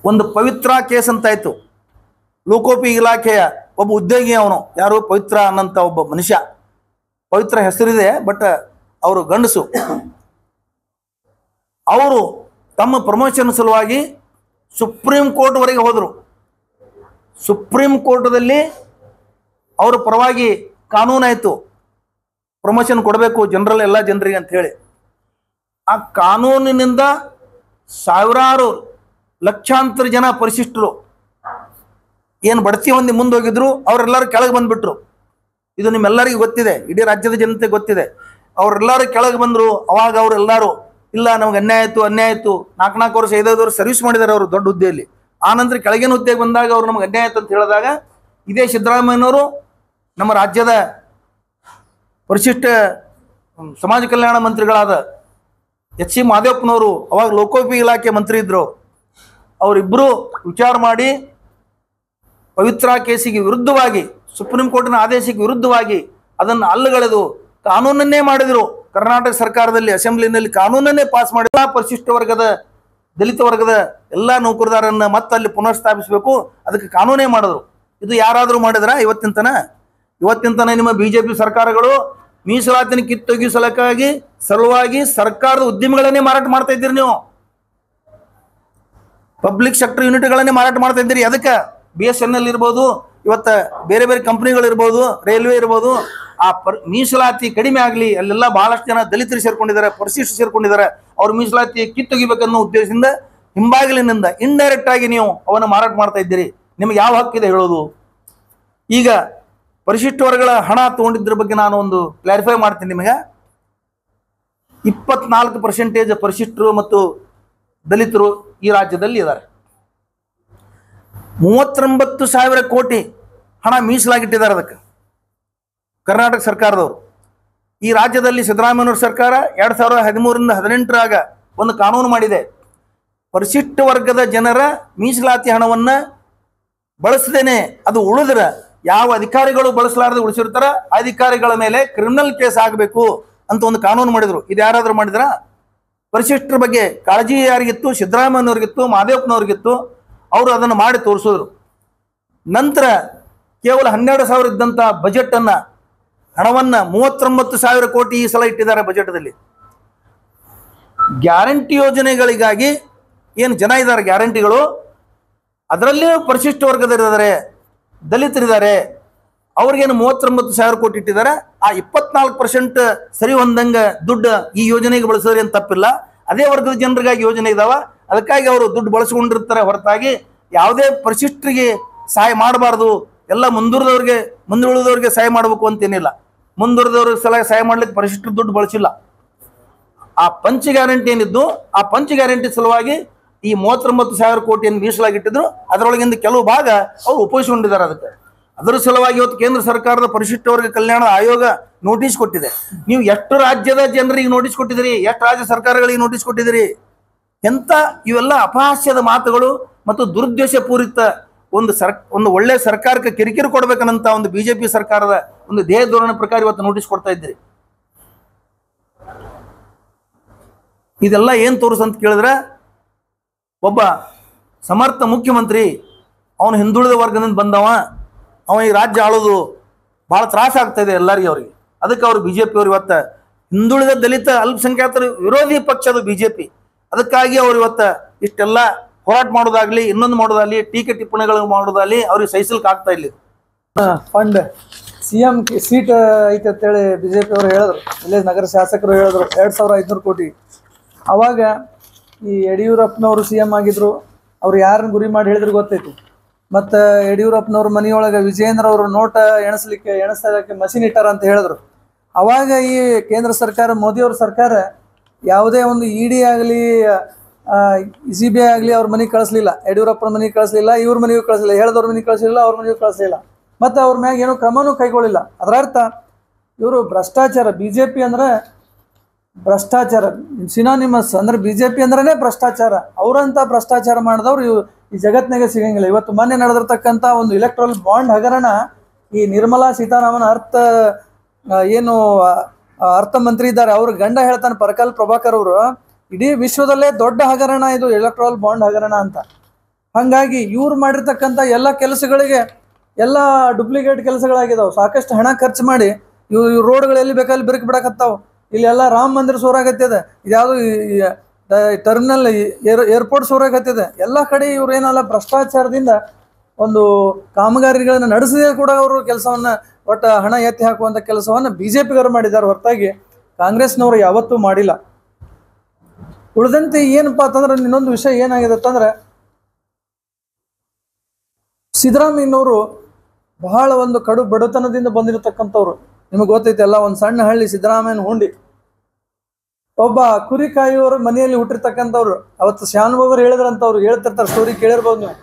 ಒಂದು ಪವಿತ್ರ ಕೇಸ್ ಅಂತ ಆಯ್ತು. ಲೋಕೋಪಯೋಗಿ ಇಲಾಖೆಯ ಒಬ್ಬ ಉದ್ಯೋಗಿ, ಅವನು ಯಾರು, ಪವಿತ್ರ ಅನ್ನಂತ ಒಬ್ಬ ಮನುಷ್ಯ. ಪವಿತ್ರ ಹೆಸರಿದೆ, ಬಟ್ ಅವರು ಗಂಡಸು. ಅವರು ತಮ್ಮ ಪ್ರಮೋಷನ್ ಸಲುವಾಗಿ ಸುಪ್ರೀಂ ಕೋರ್ಟ್ವರೆಗೆ ಹೋದರು. ಸುಪ್ರೀಂ ಕೋರ್ಟ್ದಲ್ಲಿ ಅವರ ಪರವಾಗಿ ಕಾನೂನಾಯಿತು, ಪ್ರಮೋಷನ್ ಕೊಡಬೇಕು ಜನರಲ್ ಎಲ್ಲ ಜನರಿಗೆ ಅಂತ ಹೇಳಿ. ಆ ಕಾನೂನಿನಿಂದ ಸಾವಿರಾರು ಲಕ್ಷಾಂತರ ಜನ ಪರಿಶಿಷ್ಟರು ಏನು ಬಡ್ತಿ ಹೊಂದಿ ಮುಂದೋಗಿದ್ರು ಅವರೆಲ್ಲರೂ ಕೆಳಗೆ ಬಂದುಬಿಟ್ರು. ಇದು ನಿಮ್ಮೆಲ್ಲರಿಗೂ ಗೊತ್ತಿದೆ, ಇಡೀ ರಾಜ್ಯದ ಜನತೆ ಗೊತ್ತಿದೆ. ಅವರೆಲ್ಲರೂ ಕೆಳಗೆ ಬಂದರು. ಅವಾಗ ಅವರೆಲ್ಲರೂ ಇಲ್ಲ ನಮ್ಗೆ ಅನ್ಯಾಯ ಆಯಿತು 4 ವರ್ಷ 5 ವರ್ಷ ಸರ್ವಿಸ್ ಮಾಡಿದ್ದಾರೆ ಅವರು ದೊಡ್ಡ ಹುದ್ದೆಯಲ್ಲಿ. ಆನಂತರ ಕೆಳಗಿನ ಹುದ್ದೆಗೆ ಬಂದಾಗ ಅವರು ನಮ್ಗೆ ಅನ್ಯಾಯ ಆಯಿತು ಅಂತ ಹೇಳಿದಾಗ ಇದೇ ಸಿದ್ದರಾಮಯ್ಯನವರು ನಮ್ಮ ರಾಜ್ಯದ ಪರಿಶಿಷ್ಟ ಸಮಾಜ ಕಲ್ಯಾಣ ಮಂತ್ರಿಗಳಾದ ಎಚ್ ಸಿ ಮಾದೇವಪ್ಪನವರು, ಅವಾಗ ಲೋಕೋಪಯೋಗಿ ಇಲಾಖೆ ಮಂತ್ರಿ ಇದ್ದರು, ಅವರಿಬ್ಬರು ವಿಚಾರ ಮಾಡಿ ಪವಿತ್ರ ಕೇಸಿಗೆ ವಿರುದ್ಧವಾಗಿ, ಸುಪ್ರೀಂ ಕೋರ್ಟಿನ ಆದೇಶಕ್ಕೆ ವಿರುದ್ಧವಾಗಿ ಅದನ್ನು ಅಲ್ಲಗಳೆದು ಕಾನೂನನ್ನೇ ಮಾಡಿದರು. ಕರ್ನಾಟಕ ಸರ್ಕಾರದಲ್ಲಿ ಅಸೆಂಬ್ಲಿನಲ್ಲಿ ಕಾನೂನನ್ನೇ ಪಾಸ್ ಮಾಡಿ ಪರಿಶಿಷ್ಟ ವರ್ಗದ, ದಲಿತ ವರ್ಗದ ಎಲ್ಲ ನೌಕರದಾರರನ್ನು ಮತ್ತಲ್ಲಿ ಪುನರ್ಸ್ಥಾಪಿಸಬೇಕು, ಅದಕ್ಕೆ ಕಾನೂನೇ ಮಾಡಿದ್ರು. ಇದು ಯಾರಾದರೂ ಮಾಡಿದ್ರ? ಇವತ್ತಿನ ತನ ನಿಮ್ಮ ಬಿಜೆಪಿ ಸರ್ಕಾರಗಳು ಮೀಸಲಾತಿನ ಕಿತ್ತೊಗಿ ಸಲುವಾಗಿ ಸರ್ಕಾರದ ಉದ್ಯಮಿಗಳನ್ನೇ ಮಾರಾಟ ಮಾಡ್ತಾ ಇದ್ದೀರಿ. ನೀವು ಪಬ್ಲಿಕ್ ಸೆಕ್ಟರ್ ಯೂನಿಟ್ಗಳನ್ನೇ ಮಾರಾಟ ಮಾಡ್ತಾ ಇದ್ದೀರಿ. ಅದಕ್ಕೆ BSNL ಇರ್ಬೋದು, ಇವತ್ತು ಬೇರೆ ಬೇರೆ ಕಂಪ್ನಿಗಳಿರ್ಬೋದು, ರೈಲ್ವೆ ಇರ್ಬೋದು, ಆ ಮೀಸಲಾತಿ ಕಡಿಮೆ ಆಗಲಿ, ಅಲ್ಲೆಲ್ಲ ಬಹಳಷ್ಟು ಜನ ದಲಿತರು ಸೇರ್ಕೊಂಡಿದ್ದಾರೆ, ಪರಿಶಿಷ್ಟ ಸೇರ್ಕೊಂಡಿದ್ದಾರೆ. ಅವ್ರ ಮೀಸಲಾತಿ ಕಿತ್ತೊಗಿಬೇಕನ್ನೋ ಉದ್ದೇಶದಿಂದ ಹಿಂಬಾಗಿಲಿನಿಂದ ಇಂಡೈರೆಕ್ಟ್ ಆಗಿ ನೀವು ಅವನ್ನು ಮಾರಾಟ ಮಾಡ್ತಾ ಇದ್ದೀರಿ. ನಿಮ್ಗೆ ಯಾವ ಹಕ್ಕಿದೆ ಹೇಳೋದು? ಈಗ ಪರಿಶಿಷ್ಟ ವರ್ಗಗಳ ಹಣ ತಗೊಂಡಿದ್ರ ಬಗ್ಗೆ ನಾನು ಒಂದು ಕ್ಲಾರಿಫೈ ಮಾಡ್ತೀನಿ ನಿಮಗೆ. 24% ಪರಿಶಿಷ್ಟರು ಮತ್ತು ದಲಿತರು ಈ ರಾಜ್ಯದಲ್ಲಿ ಇದ್ದಾರೆ. 39,000 ಕೋಟಿ ಹಣ ಮೀಸಲಾಗಿಟ್ಟಿದ್ದಾರೆ ಅದಕ್ಕೆ ಕರ್ನಾಟಕ ಸರ್ಕಾರದವರು. ಈ ರಾಜ್ಯದಲ್ಲಿ ಸಿದ್ದರಾಮಯ್ಯನವ್ರ ಸರ್ಕಾರ 2013ರಿಂದ 18ರಾಗ ಒಂದು ಕಾನೂನು ಮಾಡಿದೆ. ಪರಿಶಿಷ್ಟ ವರ್ಗದ ಜನರ ಮೀಸಲಾತಿ ಹಣವನ್ನು ಬಳಸದೇನೆ ಅದು ಉಳಿದ್ರೆ ಯಾವ ಅಧಿಕಾರಿಗಳು ಬಳಸಲಾರದೆ ಉಳಿಸಿರ್ತಾರ ಅಧಿಕಾರಿಗಳ ಮೇಲೆ ಕ್ರಿಮಿನಲ್ ಕೇಸ್ ಆಗಬೇಕು ಅಂತ ಒಂದು ಕಾನೂನು ಮಾಡಿದ್ರು. ಇದು ಯಾರಾದರೂ ಮಾಡಿದ್ರ? ಪರಿಶಿಷ್ಟರ ಬಗ್ಗೆ ಕಾಳಜಿ ಯಾರಿಗಿತ್ತು? ಸಿದ್ದರಾಮಯ್ಯನವ್ರಿಗಿತ್ತು, ಮಾದೇವಪ್ಪನವ್ರಿಗಿತ್ತು. ಅವರು ಅದನ್ನು ಮಾಡಿ ತೋರಿಸಿದ್ರು. ನಂತರ ಕೇವಲ 12,000 ಇದ್ದಂಥ ಬಜೆಟನ್ನು, ಹಣವನ್ನು 39,000 ಕೋಟಿ ಈ ಸಲ ಇಟ್ಟಿದ್ದಾರೆ ಬಜೆಟ್ದಲ್ಲಿ. ಗ್ಯಾರಂಟಿ ಯೋಜನೆಗಳಿಗಾಗಿ ಏನು ಜನ ಇದ್ದಾರೆ ಗ್ಯಾರಂಟಿಗಳು, ಅದರಲ್ಲಿ ಪರಿಶಿಷ್ಟ ವರ್ಗದಲ್ಲಿದ್ದಾರೆ, ದಲಿತರಿದ್ದಾರೆ, ಅವ್ರಿಗೇನು 39,000 ಕೋಟಿ ಇಟ್ಟಿದ್ದಾರೆ. ಆ 24% ಸರಿ ಹೊಂದಂಗೆ ದುಡ್ಡು ಈ ಯೋಜನೆಗೆ ಬಳಸಿದ್ರೆ ಏನು ತಪ್ಪಿಲ್ಲ. ಅದೇ ವರ್ಗದ ಜನರಿಗಾಗಿ ಯೋಜನೆ ಇದಾವ, ಅದಕ್ಕಾಗಿ ಅವರು ದುಡ್ಡು ಬಳಸ್ಕೊಂಡಿರ್ತಾರೆ ಹೊರತಾಗಿ ಯಾವುದೇ ಪರಿಶಿಷ್ಟರಿಗೆ ಸಹಾಯ ಮಾಡಬಾರ್ದು. ಎಲ್ಲ ಮುಂದುಳಿದವ್ರಿಗೆ ಸಹಾಯ ಮಾಡಬೇಕು ಅಂತೇನಿಲ್ಲ. ಮುಂದುವರೆದವ್ರಿಗೆ ಸಹಾಯ ಮಾಡ್ಲಿಕ್ಕೆ ಪರಿಶಿಷ್ಟ ದುಡ್ಡು ಬಳಸಿಲ್ಲ. ಆ ಪಂಚ ಗ್ಯಾರಂಟಿ ಏನಿದ್ದು ಆ ಪಂಚ ಗ್ಯಾರಂಟಿ ಸಲುವಾಗಿ ಈ 39,000 ಕೋಟಿಯನ್ನು ಮೀಸಲಾಗಿಟ್ಟಿದ್ರು. ಅದರೊಳಗಿಂದ ಕೆಲವು ಭಾಗ ಅವರು ಉಪಯೋಗಿಸಿಕೊಂಡಿದ್ದಾರೆ. ಅದರ ಸಲುವಾಗಿ ಇವತ್ತು ಕೇಂದ್ರ ಸರ್ಕಾರದ ಪರಿಶಿಷ್ಟ ವರ್ಗ ಕಲ್ಯಾಣ ಆಯೋಗ ನೋಟಿಸ್ ಕೊಟ್ಟಿದೆ. ನೀವು ಎಷ್ಟು ರಾಜ್ಯದ ಜನರಿಗೆ ನೋಟಿಸ್ ಕೊಟ್ಟಿದ್ದೀರಿ? ಎಷ್ಟು ರಾಜ್ಯ ಸರ್ಕಾರಗಳಿಗೆ ನೋಟಿಸ್ ಕೊಟ್ಟಿದ್ದೀರಿ? ಎಂಥ ಇವೆಲ್ಲ ಅಪಹಾಸ್ಯದ ಮಾತುಗಳು ಮತ್ತು ದುರುದ್ದೇಶಪೂರಿತ ಒಂದು ಒಳ್ಳೆ ಸರ್ಕಾರಕ್ಕೆ ಕಿರಿಕಿರಿ ಕೊಡ್ಬೇಕನ್ನಂತ ಒಂದು ಬಿಜೆಪಿ ಸರ್ಕಾರದ ಒಂದು ಧ್ಯೇಯ ಧೋರಣೆ ಪ್ರಕಾರ ಇವತ್ತು ನೋಟಿಸ್ ಕೊಡ್ತಾ ಇದ್ದೀರಿ. ಇದೆಲ್ಲ ಏನು ತೋರಿಸಂತ ಕೇಳಿದ್ರೆ, ಒಬ್ಬ ಸಮರ್ಥ ಮುಖ್ಯಮಂತ್ರಿ, ಅವನು ಹಿಂದುಳಿದ ವರ್ಗದಿಂದ ಬಂದವ, ಅವ ಈ ರಾಜ್ಯ ಆಳೋದು ಭಾಳ ತ್ರಾಸ ಆಗ್ತಾ ಇದೆ ಎಲ್ಲರಿಗೆ. ಅವ್ರಿಗೆ ಅದಕ್ಕೆ ಅವರು ಬಿಜೆಪಿ ಅವ್ರು ಇವತ್ತು ಹಿಂದುಳಿದ ದಲಿತ ಅಲ್ಪಸಂಖ್ಯಾತರ ವಿರೋಧಿ ಪಕ್ಷದ ಬಿಜೆಪಿ. ಅದಕ್ಕಾಗಿ ಅವ್ರು ಇವತ್ತು ಇಷ್ಟೆಲ್ಲ ಹೋರಾಟ ಮಾಡೋದಾಗ್ಲಿ, ಇನ್ನೊಂದು ಮಾಡೋದಾಗ್ಲಿ, ಟೀಕೆ ಟಿಪ್ಪಣಿಗಳು ಮಾಡೋದಾಗ್ಲಿ ಅವ್ರಿಗೆ ಸಹಿಸಲಿಕ್ಕೆ ಆಗ್ತಾ ಇಲ್ಲ. ಫಂಡ್ CM ಸೀಟ್ ಐತೆ ಅಂತೇಳಿ BJP ಅವರು ಹೇಳಿದ್ರು, ಇಲ್ಲೇ ನಗರ ಶಾಸಕರು ಹೇಳಿದ್ರು 2500 ಕೋಟಿ. ಅವಾಗ ಈ ಯಡಿಯೂರಪ್ಪನವರು CM ಆಗಿದ್ರು, ಅವ್ರು ಯಾರನ್ನ ಗುರಿ ಮಾಡಿ ಹೇಳಿದ್ರು ಗೊತ್ತೈತಿ. ಮತ್ತು ಯಡಿಯೂರಪ್ಪನವ್ರ ಮನೆಯೊಳಗೆ ವಿಜಯೇಂದ್ರ ಅವರು ನೋಟ ಎಣಿಸೋದಕ್ಕೆ ಮಷಿನ್ ಇಟ್ಟಾರ ಅಂತ ಹೇಳಿದ್ರು. ಅವಾಗ ಈ ಕೇಂದ್ರ ಸರ್ಕಾರ, ಮೋದಿಯವ್ರ ಸರ್ಕಾರ ಯಾವುದೇ ಒಂದು ED ಆಗಲಿ CBI ಆಗಲಿ ಅವ್ರ ಮನೆಗೆ ಕಳಿಸ್ಲಿಲ್ಲ, ಯಡಿಯೂರಪ್ಪನ ಮನೆಗೆ ಕಳಿಸ್ಲಿಲ್ಲ, ಇವ್ರ ಮನೆಗೂ ಕಳಿಸ್ಲಿಲ್ಲ, ಹೇಳಿದವ್ರ ಮನೆಗೆ ಕಳಿಸ್ಲಿಲ್ಲ, ಅವ್ರ ಮನೆಗೂ ಕಳಿಸ್ಲಿಲ್ಲ. ಮತ್ತು ಅವ್ರ ಮ್ಯಾಗ ಏನೋ ಕ್ರಮನೂ ಕೈಗೊಳ್ಳಿಲ್ಲ. ಅದರ ಅರ್ಥ ಇವರು ಭ್ರಷ್ಟಾಚಾರ, BJP ಅಂದರೆ ಭ್ರಷ್ಟಾಚಾರ ಸಿನಾನಿಮಸ್, ಅಂದ್ರೆ BJP ಅಂದ್ರೇ ಭ್ರಷ್ಟಾಚಾರ. ಅವರಂತ ಭ್ರಷ್ಟಾಚಾರ ಮಾಡಿದವ್ರು ಈ ಜಗತ್ತಿನಾಗೆ ಸಿಗಂಗಿಲ್ಲ. ಇವತ್ತು ಮೊನ್ನೆ ನಡೆದಿರ್ತಕ್ಕಂಥ ಒಂದು ಇಲೆಕ್ಟ್ರಲ್ ಬಾಂಡ್ ಹಗರಣ, ಈ ನಿರ್ಮಲಾ ಸೀತಾರಾಮನ್ ಅರ್ಥ ಮಂತ್ರಿ ಇದ್ದಾರೆ, ಅವ್ರ ಗಂಡ ಹೇಳ್ತಾನೆ ಪರಕಾಲ್ ಪ್ರಭಾಕರ್ ಅವರು, ಇಡೀ ವಿಶ್ವದಲ್ಲೇ ದೊಡ್ಡ ಹಗರಣ ಇದು ಎಲೆಕ್ಟ್ರಲ್ ಬಾಂಡ್ ಹಗರಣ ಅಂತ. ಹಾಗಾಗಿ ಇವ್ರು ಮಾಡಿರ್ತಕ್ಕಂಥ ಎಲ್ಲ ಕೆಲಸಗಳಿಗೆ ಎಲ್ಲ ಡೂಪ್ಲಿಕೇಟ್ ಕೆಲಸಗಳಾಗಿದ್ದಾವೆ. ಸಾಕಷ್ಟು ಹಣ ಖರ್ಚು ಮಾಡಿ ಇವ್ರು ರೋಡ್ಗಳು ಎಲ್ಲಿ ಬೇಕಲ್ಲಿ ಬಿರುಕು ಬಿಡಕತ್ತಾವ. ಇಲ್ಲೆಲ್ಲ ರಾಮ ಮಂದಿರ ಸೂರಾಗತ್ತಿದೆ, ಇದ್ಯಾವುದು ಟರ್ಮಿನಲ್ ಏರ್ಪೋರ್ಟ್ ಸೂರಾಗತ್ತಿದೆ. ಎಲ್ಲ ಕಡೆ ಇವ್ರು ಏನಲ್ಲ ಭ್ರಷ್ಟಾಚಾರದಿಂದ ಒಂದು ಕಾಮಗಾರಿಗಳನ್ನು ನಡೆಸದೇ ಕೂಡ ಅವರು ಕೆಲಸವನ್ನು ಒಟ್ಟು ಹಣ ಎತ್ತಿ ಹಾಕುವಂಥ ಕೆಲಸವನ್ನು BJPಗರು ಮಾಡಿದ್ದಾರೆ, ಹೊರತಾಗಿ ಕಾಂಗ್ರೆಸ್ನವರು ಯಾವತ್ತೂ ಮಾಡಿಲ್ಲ. ಉಳಿದಂತೆ ಏನಪ್ಪ ಅಂತಂದ್ರೆ ಇನ್ನೊಂದು ವಿಷಯ ಏನಾಗಿದೆ ಅಂತಂದ್ರೆ, ಸಿದ್ದರಾಮಯ್ಯನವರು ಬಹಳ ಒಂದು ಕಡು ಬಡತನದಿಂದ ಬಂದಿರತಕ್ಕಂಥವ್ರು. ನಿಮಗೆ ಗೊತ್ತೈತೆ ಎಲ್ಲ, ಒಂದು ಸಣ್ಣ ಹಳ್ಳಿ ಸಿದ್ದರಾಮಯ್ಯನ ಹುಂಡಿ. ಒಬ್ಬ ಕುರಿ ಕಾಯುವವರು ಮನೆಯಲ್ಲಿ ಹುಟ್ಟಿರ್ತಕ್ಕಂಥವ್ರು. ಅವತ್ತು ಶಾನುಭಾವರು ಹೇಳಿದ್ರಂತವ್ರು, ಹೇಳ್ತಿರ್ತಾರೆ, ಸ್ಟೋರಿ ಕೇಳಿರ್ಬೋದು ನೀವು.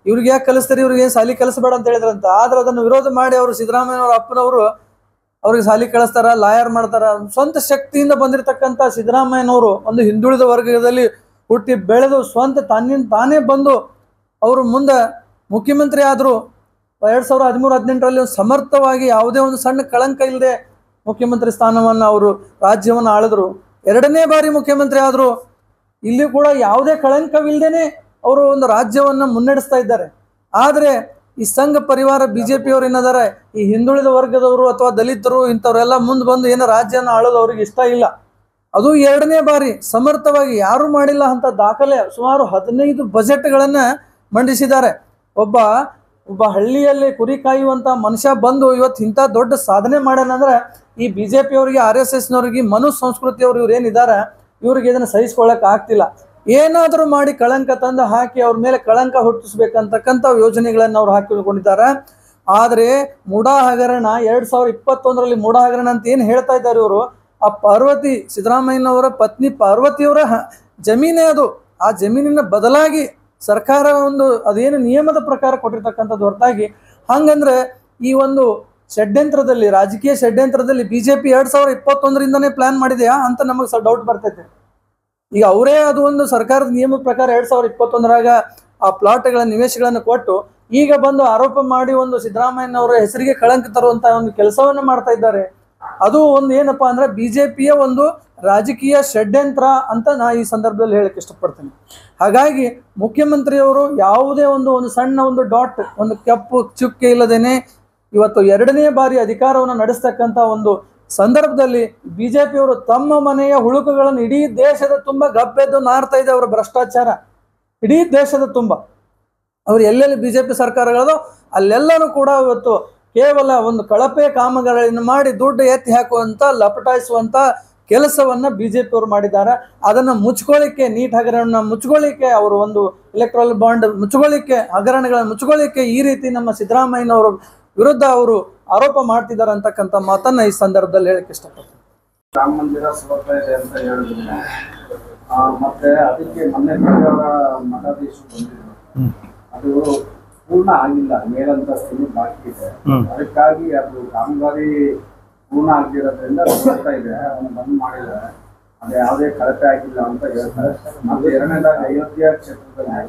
ಇವ್ರಿಗೆ ಯಾಕೆ ಕಲಿಸ್ತಾರೆ, ಇವ್ರಿಗೆ ಸಾಲಿ ಕಲಿಸ್ಬೇಡ ಅಂತ ಹೇಳಿದ್ರಂತ. ಆದ್ರೆ ಅದನ್ನು ವಿರೋಧ ಮಾಡಿ ಅವರು ಸಿದ್ದರಾಮಯ್ಯನವ್ರ ಅಪ್ಪನವರು ಅವ್ರಿಗೆ ಸಾಲಿ ಕಳಿಸ್ತಾರ, ಲಾಯರ್ ಮಾಡ್ತಾರ. ಸ್ವಂತ ಶಕ್ತಿಯಿಂದ ಬಂದಿರತಕ್ಕಂಥ ಸಿದ್ದರಾಮಯ್ಯನವರು ಒಂದು ಹಿಂದುಳಿದ ವರ್ಗದಲ್ಲಿ ಹುಟ್ಟಿ ಬೆಳೆದು ಸ್ವಂತ ತಾನೇ ಬಂದು ಅವರು ಮುಂದೆ ಮುಖ್ಯಮಂತ್ರಿ ಆದರು. 2013-18ರಲ್ಲಿ ಸಮರ್ಥವಾಗಿ ಯಾವುದೇ ಒಂದು ಸಣ್ಣ ಕಳಂಕ ಇಲ್ಲದೆ ಮುಖ್ಯಮಂತ್ರಿ ಸ್ಥಾನವನ್ನು ಅವರು ರಾಜ್ಯವನ್ನು ಆಳಿದ್ರು. 2ನೇ ಬಾರಿ ಮುಖ್ಯಮಂತ್ರಿ ಆದರು. ಇಲ್ಲಿ ಕೂಡ ಯಾವುದೇ ಕಳಂಕವಿಲ್ಲದೇನೆ ಅವರು ಒಂದು ರಾಜ್ಯವನ್ನು ಮುನ್ನಡೆಸ್ತಾ ಇದ್ದಾರೆ. ಆದರೆ ಈ ಸಂಘ ಪರಿವಾರ BJPಯವರು ಏನಾದರೆ ಈ ಹಿಂದುಳಿದ ವರ್ಗದವರು ಅಥವಾ ದಲಿತರು ಇಂಥವರೆಲ್ಲ ಮುಂದೆ ಬಂದು ಏನೋ ರಾಜ್ಯನ ಆಳೋದು ಅವ್ರಿಗೆ ಇಷ್ಟ ಇಲ್ಲ. ಅದು 2ನೇ ಬಾರಿ ಸಮರ್ಥವಾಗಿ ಯಾರೂ ಮಾಡಿಲ್ಲ ಅಂತ ದಾಖಲೆ ಸುಮಾರು 15 ಬಜೆಟ್ಗಳನ್ನು ಮಂಡಿಸಿದ್ದಾರೆ. ಒಬ್ಬ ಹಳ್ಳಿಯಲ್ಲಿ ಕುರಿ ಕಾಯುವಂಥ ಮನುಷ್ಯ ಬಂದು ಇವತ್ತು ಇಂಥ ದೊಡ್ಡ ಸಾಧನೆ ಮಾಡ್ಯಾನಂದ್ರೆ ಈ BJPಯವರಿಗೆ, RSSನವ್ರಿಗೆ, ಮನು ಸಂಸ್ಕೃತಿಯವರು ಇವ್ರು ಏನಿದ್ದಾರೆ ಇವ್ರಿಗೆ ಇದನ್ನು ಸಹಿಸ್ಕೊಳ್ಳೋಕೆ ಆಗ್ತಿಲ್ಲ. ಏನಾದರೂ ಮಾಡಿ ಕಳಂಕ ತಂದು ಹಾಕಿ ಅವ್ರ ಮೇಲೆ ಕಳಂಕ ಹುಟ್ಟಿಸ್ಬೇಕಂತಕ್ಕಂಥ ಯೋಜನೆಗಳನ್ನು ಅವ್ರು ಹಾಕಿಕೊಂಡಿದ್ದಾರೆ. ಆದರೆ ಮೂಡಾ ಹಗರಣ 2021ರಲ್ಲಿ ಮೂಡಾ ಹಗರಣ ಅಂತ ಏನು ಹೇಳ್ತಾ ಇದ್ದಾರೆ ಇವರು, ಆ ಪಾರ್ವತಿ, ಸಿದ್ದರಾಮಯ್ಯನವರ ಪತ್ನಿ ಪಾರ್ವತಿಯವರ ಜಮೀನೇ ಅದು. ಆ ಜಮೀನಿನ ಬದಲಾಗಿ ಸರ್ಕಾರ ಒಂದು ಅದೇನು ನಿಯಮದ ಪ್ರಕಾರ ಕೊಟ್ಟಿರ್ತಕ್ಕಂಥದ್ದು, ಹೊರತಾಗಿ ಹಂಗಂದ್ರೆ ಈ ಒಂದು ಷಡ್ಯಂತ್ರದಲ್ಲಿ, ರಾಜಕೀಯ ಷಡ್ಯಂತ್ರದಲ್ಲಿ BJP 2021ರಿಂದನೇ ಪ್ಲಾನ್ ಮಾಡಿದೆಯಾ ಅಂತ ನಮಗೆ ಡೌಟ್ ಬರ್ತೈತೆ. ಈಗ ಅವರೇ ಅದು ಒಂದು ಸರ್ಕಾರದ ನಿಯಮದ ಪ್ರಕಾರ 2021ರಾಗ ಆ ಪ್ಲಾಟ್ಗಳ ನಿವೇಶಗಳನ್ನು ಕೊಟ್ಟು ಈಗ ಬಂದು ಆರೋಪ ಮಾಡಿ ಒಂದು ಸಿದ್ದರಾಮಯ್ಯನವರ ಹೆಸರಿಗೆ ಕಳಂಕ ತರುವಂಥ ಒಂದು ಕೆಲಸವನ್ನು ಮಾಡ್ತಾ ಇದ್ದಾರೆ. ಅದು ಒಂದು ಏನಪ್ಪಾ ಅಂದ್ರೆ BJPಯ ಒಂದು ರಾಜಕೀಯ ಷಡ್ಯಂತ್ರ ಅಂತ ನಾ ಈ ಸಂದರ್ಭದಲ್ಲಿ ಹೇಳಕ್ಕೆ ಇಷ್ಟಪಡ್ತೇನೆ. ಹಾಗಾಗಿ ಮುಖ್ಯಮಂತ್ರಿಯವರು ಯಾವುದೇ ಒಂದು ಸಣ್ಣ ಒಂದು ಡಾಟ್, ಒಂದು ಕಪ್ಪು ಚುಕ್ಕೆ ಇಲ್ಲದೇನೆ ಇವತ್ತು 2ನೇ ಬಾರಿ ಅಧಿಕಾರವನ್ನು ನಡೆಸ್ತಕ್ಕಂಥ ಒಂದು ಸಂದರ್ಭದಲ್ಲಿ BJPಯವರು ತಮ್ಮ ಮನೆಯ ಹುಳುಕುಗಳನ್ನು ಇಡೀ ದೇಶದ ತುಂಬ ಗಬ್ಬೆದ್ದು ನಾರ್ತಾ ಇದೆ. ಅವರ ಭ್ರಷ್ಟಾಚಾರ ಇಡೀ ದೇಶದ ತುಂಬ, ಅವ್ರು ಎಲ್ಲೆಲ್ಲಿ BJP ಸರ್ಕಾರಗಳದೋ ಅಲ್ಲೆಲ್ಲನೂ ಕೂಡ ಇವತ್ತು ಕೇವಲ ಒಂದು ಕಳಪೆ ಕಾಮಗಾರಿಯನ್ನು ಮಾಡಿ ದುಡ್ಡು ಎತ್ತಿ ಹಾಕುವಂಥ, ಲಪಟಾಯಿಸುವಂಥ ಕೆಲಸವನ್ನು BJPಯವರು ಮಾಡಿದ್ದಾರೆ. ಅದನ್ನು ಮುಚ್ಕೊಳ್ಳಿಕ್ಕೆ, ನೀಟ್ ಹಗರಣವನ್ನು ಮುಚ್ಕೊಳ್ಳಿಕ್ಕೆ, ಅವರು ಒಂದು ಎಲೆಕ್ಟ್ರಲ್ ಬಾಂಡ್ ಮುಚ್ಕೊಳ್ಳಿಕ್ಕೆ, ಹಗರಣಗಳನ್ನು ಮುಚ್ಕೊಳ್ಳಿಕ್ಕೆ ಈ ರೀತಿ ನಮ್ಮ ಸಿದ್ದರಾಮಯ್ಯನವರು ವಿರುದ್ಧ ಅವರು ಆರೋಪ ಮಾಡ್ತಿದ್ದಾರೆ ಅಂತಕ್ಕಂಥ ಮಾತನ್ನ ಈ ಸಂದರ್ಭದಲ್ಲಿ ಹೇಳಕ್ಕೆ ಇಷ್ಟಪಡ್ತೀನಿ. ರಾಮ ಮಂದಿರ ಸೋರ್ತಾ ಇದೆ ಅಂತ ಹೇಳಿದ್ರು, ಮತ್ತೆ ಅದಕ್ಕೆ ಮೊನ್ನೆ ಮಠಾಧೀಶ ಬಂದಿದ್ರು, ಅದು ಪೂರ್ಣ ಆಗಿಲ್ಲ, ಮೇಲಂತಸ್ತಿನ ಬಾಕಿ ಇದೆ. ಅದಕ್ಕಾಗಿ ಅದು ಕಾಮಗಾರಿ ಪೂರ್ಣ ಆಗಿರೋದ್ರಿಂದ ಸೋರ್ತಾ ಇದೆ, ಅದನ್ನು ಬಂದ್ ಮಾಡಿದ್ದಾರೆ. ಅದು ಯಾವುದೇ ಕಳಪೆ ಆಗಿಲ್ಲ ಅಂತ ಹೇಳ್ತಾರೆ. ಮತ್ತೆ 2ನೇದಾಗಿ ಅಯೋಧ್ಯ ಕ್ಷೇತ್ರದಲ್ಲಿ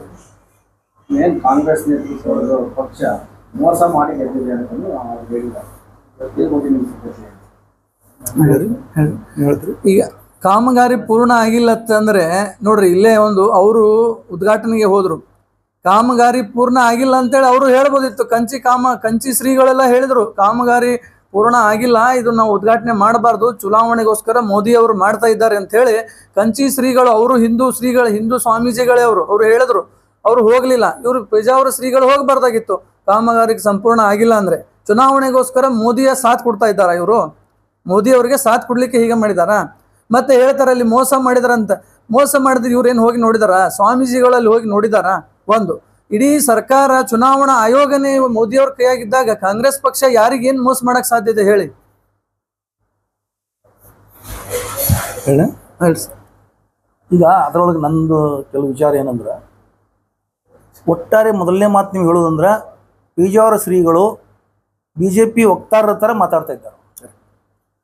ಮೇನ್ ಕಾಂಗ್ರೆಸ್ ನೇತೃತ್ವದ ಪಕ್ಷ ಮೋಸ ಮಾಡಿ ಗೆದ್ದಿದೆ ಅಂತ ಅವ್ರು ಹೇಳಿದ್ದಾರೆ. ಈಗ ಕಾಮಗಾರಿ ಪೂರ್ಣ ಆಗಿಲ್ಲ ಅಂತಂದ್ರೆ ನೋಡ್ರಿ, ಇಲ್ಲೇ ಒಂದು ಅವರು ಉದ್ಘಾಟನೆಗೆ ಹೋದ್ರು, ಕಾಮಗಾರಿ ಪೂರ್ಣ ಆಗಿಲ್ಲ ಅಂತೇಳಿ ಅವರು ಹೇಳ್ಬೋದಿತ್ತು. ಕಂಚಿ ಶ್ರೀಗಳೆಲ್ಲ ಹೇಳಿದ್ರು ಕಾಮಗಾರಿ ಪೂರ್ಣ ಆಗಿಲ್ಲ, ಇದು ನಾವು ಉದ್ಘಾಟನೆ ಮಾಡಬಾರ್ದು, ಚುನಾವಣೆಗೋಸ್ಕರ ಮೋದಿ ಅವರು ಮಾಡ್ತಾ ಇದ್ದಾರೆ ಅಂತ ಹೇಳಿ ಕಂಚಿ ಶ್ರೀಗಳು, ಅವರು ಹಿಂದೂ ಸ್ವಾಮೀಜಿಗಳೇ ಅವರು ಹೇಳಿದ್ರು. ಅವರು ಹೋಗ್ಲಿಲ್ಲ. ಇವರು ಪೇಜಾವರ ಶ್ರೀಗಳು ಹೋಗಬಾರ್ದಾಗಿತ್ತು ಕಾಮಗಾರಿಗೆ ಸಂಪೂರ್ಣ ಆಗಿಲ್ಲ ಅಂದ್ರೆ. ಚುನಾವಣೆಗೋಸ್ಕರ ಮೋದಿಯ ಸಾಥ್ ಕೊಡ್ತಾ ಇದ್ದಾರ ಇವರು? ಮೋದಿ ಅವರಿಗೆ ಸಾಥ್ ಕೊಡ್ಲಿಕ್ಕೆ ಹೀಗೆ ಮಾಡಿದಾರ? ಮತ್ತೆ ಹೇಳ್ತಾರೆ ಅಲ್ಲಿ ಮೋಸ ಮಾಡಿದಾರಂತ. ಮೋಸ ಮಾಡಿದ್ರೆ ಇವ್ರೇನು ಹೋಗಿ ನೋಡಿದಾರ? ಸ್ವಾಮೀಜಿಗಳಲ್ಲಿ ಹೋಗಿ ನೋಡಿದಾರ? ಒಂದು ಇಡೀ ಸರ್ಕಾರ ಚುನಾವಣಾ ಆಯೋಗನೇ ಮೋದಿಯವ್ರ ಕೈಯಾಗಿದ್ದಾಗ ಕಾಂಗ್ರೆಸ್ ಪಕ್ಷ ಯಾರಿಗೇನು ಮೋಸ ಮಾಡಕ್ ಸಾಧ್ಯತೆ ಹೇಳಿ? ಹೇಳಿ ಹೇಳಿ ಸರ್. ಈಗ ಅದರೊಳಗೆ ನಂದು ಕೆಲವು ವಿಚಾರ ಏನಂದ್ರೆ, ಒಟ್ಟಾರೆ ಮೊದಲನೇ ಮಾತು ನೀವು ಹೇಳೋದಂದ್ರೆ ಪೇಜಾವರ ಶ್ರೀಗಳು ಬಿ ಜೆ ಪಿ ವಕ್ತಾರರ ಥರ ಮಾತಾಡ್ತಾ ಇದ್ದಾರೆ.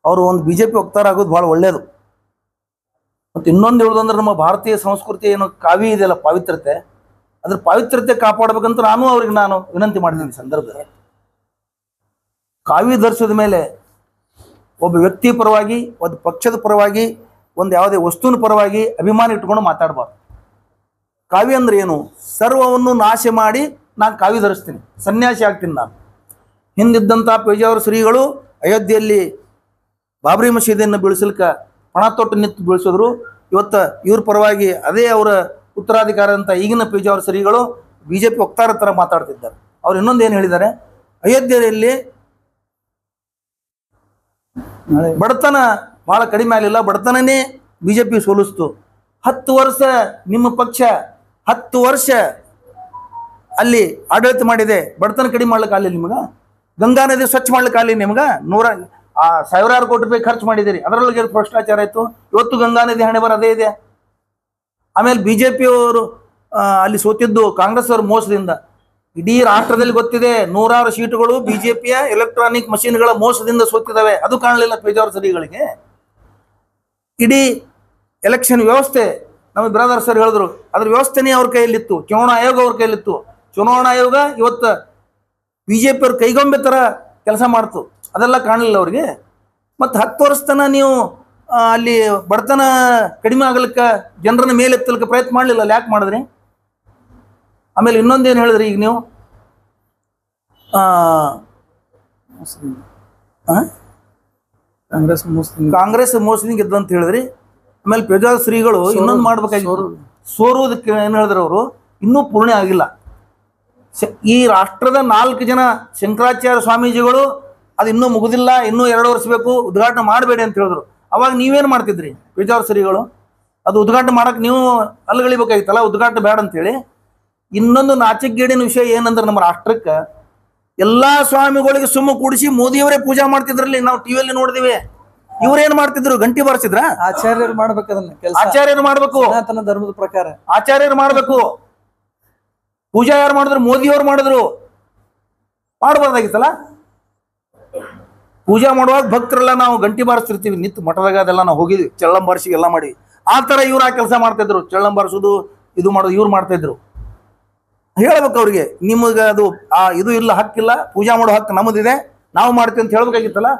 ಅವರು ಒಂದು ಬಿ ಜೆ ಪಿ ವಕ್ತಾರ ಆಗೋದು ಭಾಳ ಒಳ್ಳೆಯದು. ಮತ್ತು ಇನ್ನೊಂದು ಹೇಳೋದಂದ್ರೆ ನಮ್ಮ ಭಾರತೀಯ ಸಂಸ್ಕೃತಿ ಏನು ಕಾವ್ಯ ಇದೆಯಲ್ಲ, ಪಾವಿತ್ರತೆ, ಅದ್ರ ಪಾವಿತ್ರತೆ ಕಾಪಾಡಬೇಕಂತ ನಾನು ವಿನಂತಿ ಮಾಡ್ತೀನಿ. ಸಂದರ್ಭದಲ್ಲಿ ಕಾವ್ಯ ಧರಿಸಿದ ಮೇಲೆ ಒಬ್ಬ ವ್ಯಕ್ತಿ ಪರವಾಗಿ, ಒಂದು ಪಕ್ಷದ ಪರವಾಗಿ, ಒಂದು ಯಾವುದೇ ವಸ್ತುವಿನ ಪರವಾಗಿ ಅಭಿಮಾನ ಇಟ್ಕೊಂಡು ಮಾತಾಡಬಾರ್ದು. ಕಾವ್ಯ ಅಂದ್ರೆ ಏನು? ಸರ್ವವನ್ನು ನಾಶ ಮಾಡಿ ನಾನು ಕಾವ್ಯ ಧರಿಸ್ತೀನಿ, ಸನ್ಯಾಸಿ ಆಗ್ತೀನಿ ನಾನು. ಹಿಂದಿದ್ದಂಥ ಪೇಜಾವರ ಶ್ರೀಗಳು ಅಯೋಧ್ಯೆಯಲ್ಲಿ ಬಾಬರಿ ಮಸೀದಿಯನ್ನು ಬೀಳಿಸಲಿಕ್ಕೆ ಪಣ ತೊಟ್ಟು ನಿಂತು ಬೀಳಿಸಿದ್ರು. ಇವತ್ತು ಇವ್ರ ಪರವಾಗಿ ಅದೇ ಅವರ ಉತ್ತರಾಧಿಕಾರ ಅಂತ ಈಗಿನ ಪೇಜಾವರ ಶ್ರೀಗಳು ಬಿ ಜೆ ಪಿ ವಕ್ತಾರ ಥರ ಮಾತಾಡ್ತಿದ್ದಾರೆ. ಅವ್ರು ಇನ್ನೊಂದು ಏನು ಹೇಳಿದ್ದಾರೆ, ಅಯೋಧ್ಯೆಯಲ್ಲಿ ಬಡತನ ಭಾಳ ಕಡಿಮೆ ಆಗಲಿಲ್ಲ, ಬಡತನನೇ ಬಿ ಜೆ ಪಿ ಸೋಲಿಸ್ತು. 10 ವರ್ಷ ನಿಮ್ಮ ಪಕ್ಷ 10 ವರ್ಷ ಅಲ್ಲಿ ಆಡಳಿತ ಮಾಡಿದೆ, ಬಡತನ ಕಡಿಮೆ ಮಾಡ್ಲಿಕ್ಕೆ ಆಗಲಿಲ್ಲ ನಿಮ್ಗೆ? ಗಂಗಾ ನದಿ ಸ್ವಚ್ಛ ಮಾಡ್ಲಿಕ್ಕೆ ಆಗಲಿಲ್ಲ ನಿಮ್ಗೆ? ಸಾವಿರಾರು ಕೋಟಿ ರೂಪಾಯಿ ಖರ್ಚು ಮಾಡಿದ್ದೀರಿ, ಅದರೊಳಗೆ ಭ್ರಷ್ಟಾಚಾರ ಆಯಿತು. ಇವತ್ತು ಗಂಗಾ ನದಿ ಹಣೆ ಬರ ಅದೇ ಇದೆ. ಆಮೇಲೆ ಬಿ ಜೆ ಪಿಯವರು ಅಲ್ಲಿ ಸೋತಿದ್ದು ಕಾಂಗ್ರೆಸ್ ಅವ್ರ ಮೋಸದಿಂದ. ಇಡೀ ರಾಷ್ಟ್ರದಲ್ಲಿ ಗೊತ್ತಿದೆ, 100 ಸೀಟುಗಳು ಬಿ ಜೆ ಪಿಯ ಎಲೆಕ್ಟ್ರಾನಿಕ್ ಮಷೀನ್ಗಳ ಮೋಸದಿಂದ ಸೋತಿದ್ದಾವೆ. ಅದು ಕಾಣಲಿಲ್ಲ ಪೇಜಾವರ ಶ್ರೀಗಳಿಗೆ. ಇಡೀ ಎಲೆಕ್ಷನ್ ವ್ಯವಸ್ಥೆ ನಮ್ಮ ಬ್ರದರ್ ಸರ್ ಹೇಳಿದ್ರು, ಅದ್ರ ವ್ಯವಸ್ಥೆನೇ ಅವ್ರ ಕೈಯಲ್ಲಿತ್ತು, ಚುನಾವಣಾ ಆಯೋಗ ಅವ್ರ ಕೈಯಲ್ಲಿತ್ತು. ಚುನಾವಣಾ ಆಯೋಗ ಇವತ್ತು ಬಿ ಜೆ ಪಿ ಅವ್ರ ಕೈಗೊಂಬೆ ಥರ ಕೆಲಸ ಮಾಡ್ತು, ಅದೆಲ್ಲ ಕಾಣಲಿಲ್ಲ ಅವ್ರಿಗೆ. ಮತ್ತು 10 ವರ್ಷ ತನಕ ನೀವು ಅಲ್ಲಿ ಬಡತನ ಕಡಿಮೆ ಆಗ್ಲಿಕ್ಕೆ, ಜನರನ್ನ ಮೇಲೆತ್ತಲಿಕ್ಕೆ ಪ್ರಯತ್ನ ಮಾಡಲಿಲ್ಲ, ಅಲ್ಲಿ ಯಾಕೆ ಮಾಡಿದ್ರಿ? ಆಮೇಲೆ ಇನ್ನೊಂದೇನು ಹೇಳಿದ್ರಿ ಈಗ ನೀವು, ಕಾಂಗ್ರೆಸ್ ಮೋಸದಿಂದ ಗೆದ್ದು ಅಂತ ಹೇಳಿದ್ರಿ. ಆಮೇಲೆ ಪೇಜಾವರ ಶ್ರೀಗಳು ಇನ್ನೊಂದು ಮಾಡ್ಬೇಕಾಗಿತ್ತು, ಸೋರುವುದಕ್ಕೆ ಏನು ಹೇಳಿದ್ರು ಅವರು, ಇನ್ನೂ ಪೂರ್ಣ ಆಗಿಲ್ಲ. ಈ ರಾಷ್ಟ್ರದ 4 ಜನ ಶಂಕರಾಚಾರ್ಯ ಸ್ವಾಮೀಜಿಗಳು ಅದು ಇನ್ನೂ ಮುಗುದಿಲ್ಲ, ಇನ್ನೂ 2 ವರ್ಷ ಬೇಕು, ಉದ್ಘಾಟನೆ ಮಾಡಬೇಡಿ ಅಂತ ಹೇಳಿದ್ರು. ಅವಾಗ ನೀವೇನು ಮಾಡ್ತಿದ್ರಿ ಪೇಜಾವರ ಶ್ರೀಗಳು? ಅದು ಉದ್ಘಾಟನೆ ಮಾಡಕ್ಕೆ ನೀವು ಅಲ್ಲಗಳಿಬೇಕಾಗಿತ್ತಲ್ಲ, ಉದ್ಘಾಟನೆ ಬೇಡ ಅಂತೇಳಿ. ಇನ್ನೊಂದು ನಾಚಿಕೆಗೇಡಿನ ವಿಷಯ ಏನಂದ್ರೆ, ನಮ್ಮ ರಾಷ್ಟ್ರಕ್ಕೆ ಎಲ್ಲ ಸ್ವಾಮಿಗಳಿಗೆ ಸುಮ್ಮ ಕೂಡಿಸಿ ಮೋದಿಯವರೇ ಪೂಜಾ ಮಾಡ್ತಿದ್ರಲ್ಲಿ ನಾವು ಟಿವಿಯಲ್ಲಿ ನೋಡಿದಿವಿ. ಇವ್ರೇನ್ ಮಾಡ್ತಿದ್ರು? ಗಂಟಿ ಬಾರಿಸಿದ್ರ? ಆಚಾರ್ಯರು ಮಾಡ್ಬೇಕು ಅದನ್ನ ಕೆಲಸ. ಆಚಾರ್ಯರು ಮಾಡ್ಬೇಕು, ಸನಾತನ ಧರ್ಮದ ಪ್ರಕಾರ ಆಚಾರ್ಯರು ಮಾಡ್ಬೇಕು. ಪೂಜಾ ಯಾರು ಮಾಡಿದ್ರು? ಮೋದಿಯವ್ರು ಮಾಡಿದ್ರು. ಮಾಡಬಾರ್ದಾಗಿತ್ತಲ್ಲ. ಪೂಜಾ ಮಾಡುವಾಗ ಭಕ್ತರೆಲ್ಲ ನಾವು ಗಂಟಿ ಬಾರಿಸ್ತಿರ್ತೀವಿ, ನಿಂತು ಮಠದಾಗ ಅದೆಲ್ಲ ನಾವು ಹೋಗಿದ್ವಿ, ಚಳ್ಳಂ ಬಾರಿಸಿ ಎಲ್ಲ ಮಾಡಿ. ಆ ಥರ ಇವ್ರು ಆ ಕೆಲಸ ಮಾಡ್ತಾಯಿದ್ರು, ಚಳ್ಳಂ ಬಾರಿಸೋದು ಇದು ಮಾಡೋದು ಇವ್ರು ಮಾಡ್ತಾಯಿದ್ರು. ಹೇಳ್ಬೇಕು ಅವ್ರಿಗೆ, ನಿಮಗೆ ಅದು ಇದು ಇಲ್ಲ, ಹಕ್ಕಿಲ್ಲ, ಪೂಜಾ ಮಾಡೋ ಹಕ್ಕು ನಮ್ಮದಿದೆ, ನಾವು ಮಾಡ್ತೀವಿ ಅಂತ ಹೇಳ್ಬೇಕಾಗಿತ್ತಲ್ಲ.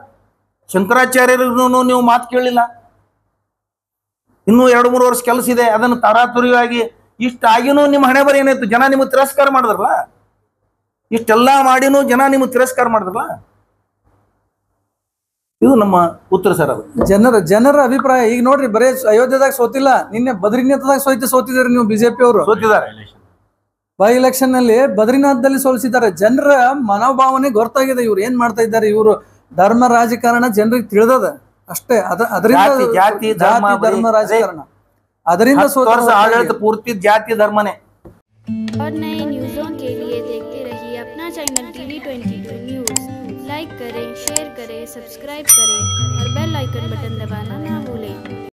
ಶಂಕರಾಚಾರ್ಯರಿಗೂ ನೀವು ಮಾತು ಕೇಳಲಿಲ್ಲ. ಇನ್ನೂ 2-3 ವರ್ಷ ಕೆಲಸ ಇದೆ, ಅದನ್ನು ತರಾತುರಿಯಾಗಿ ಇಷ್ಟಾಗಿನೂ ನಿಮ್ಮ ಹಣೆ ಬರ ಏನಾಯ್ತು? ಜನ ನಿಮಗೆ ತಿರಸ್ಕಾರ ಮಾಡಿದ್ರಲ್ಲ. ಇಷ್ಟೆಲ್ಲ ಮಾಡಿನೂ ಜನ ನಿಮಗೆ ತಿರಸ್ಕಾರ ಮಾಡಿದ್ರಲ್ಲ. ಇದು ನಮ್ಮ ಉತ್ತರ ಸರ್. ಅದು ಜನರ ಅಭಿಪ್ರಾಯ. ಈಗ ನೋಡ್ರಿ, ಬರೇ ಅಯೋಧ್ಯೆದಾಗ ಸೋತಿಲ್ಲ, ನಿನ್ನೆ ಬದ್ರಿನಾಥದಾಗ ಸೋತಿದ್ದಾರೆ ನೀವು ಬಿಜೆಪಿ ಅವರು. ಸೋತಿದ್ದಾರೆ ಬೈ ಎಲೆಕ್ಷನ್ ನಲ್ಲಿ ಬದ್ರಿನಾಥದಲ್ಲಿ ಸೋಲಿಸಿದ್ದಾರೆ. ಜನರ ಮನೋಭಾವನೆ ಗೊತ್ತಾಗಿದೆ, ಇವ್ರು ಏನ್ ಮಾಡ್ತಾ ಇದ್ದಾರೆ. ಇವರು ಧರ್ಮ ರಾಜಕಾರಣ ಜನರಿಗೆ ತಿಳಿದದ ಅಷ್ಟೇ. ಅದರಿಂದ ಜಾತಿ ಧರ್ಮ ರಾಜಕಾರಣ, ಅದರಿಂದ ಆಡಳಿತ ಪೂರ್ತಿ ಜಾತಿ ಧರ್ಮನೇ. और नए न्यूज़ों के लिए देखते रहिए अपना चैनल TV22 न्यूज़। लाइक करें, शेयर करें, सब्सक्राइब करें और बेल आइकन बटन दबाना ना भूलें।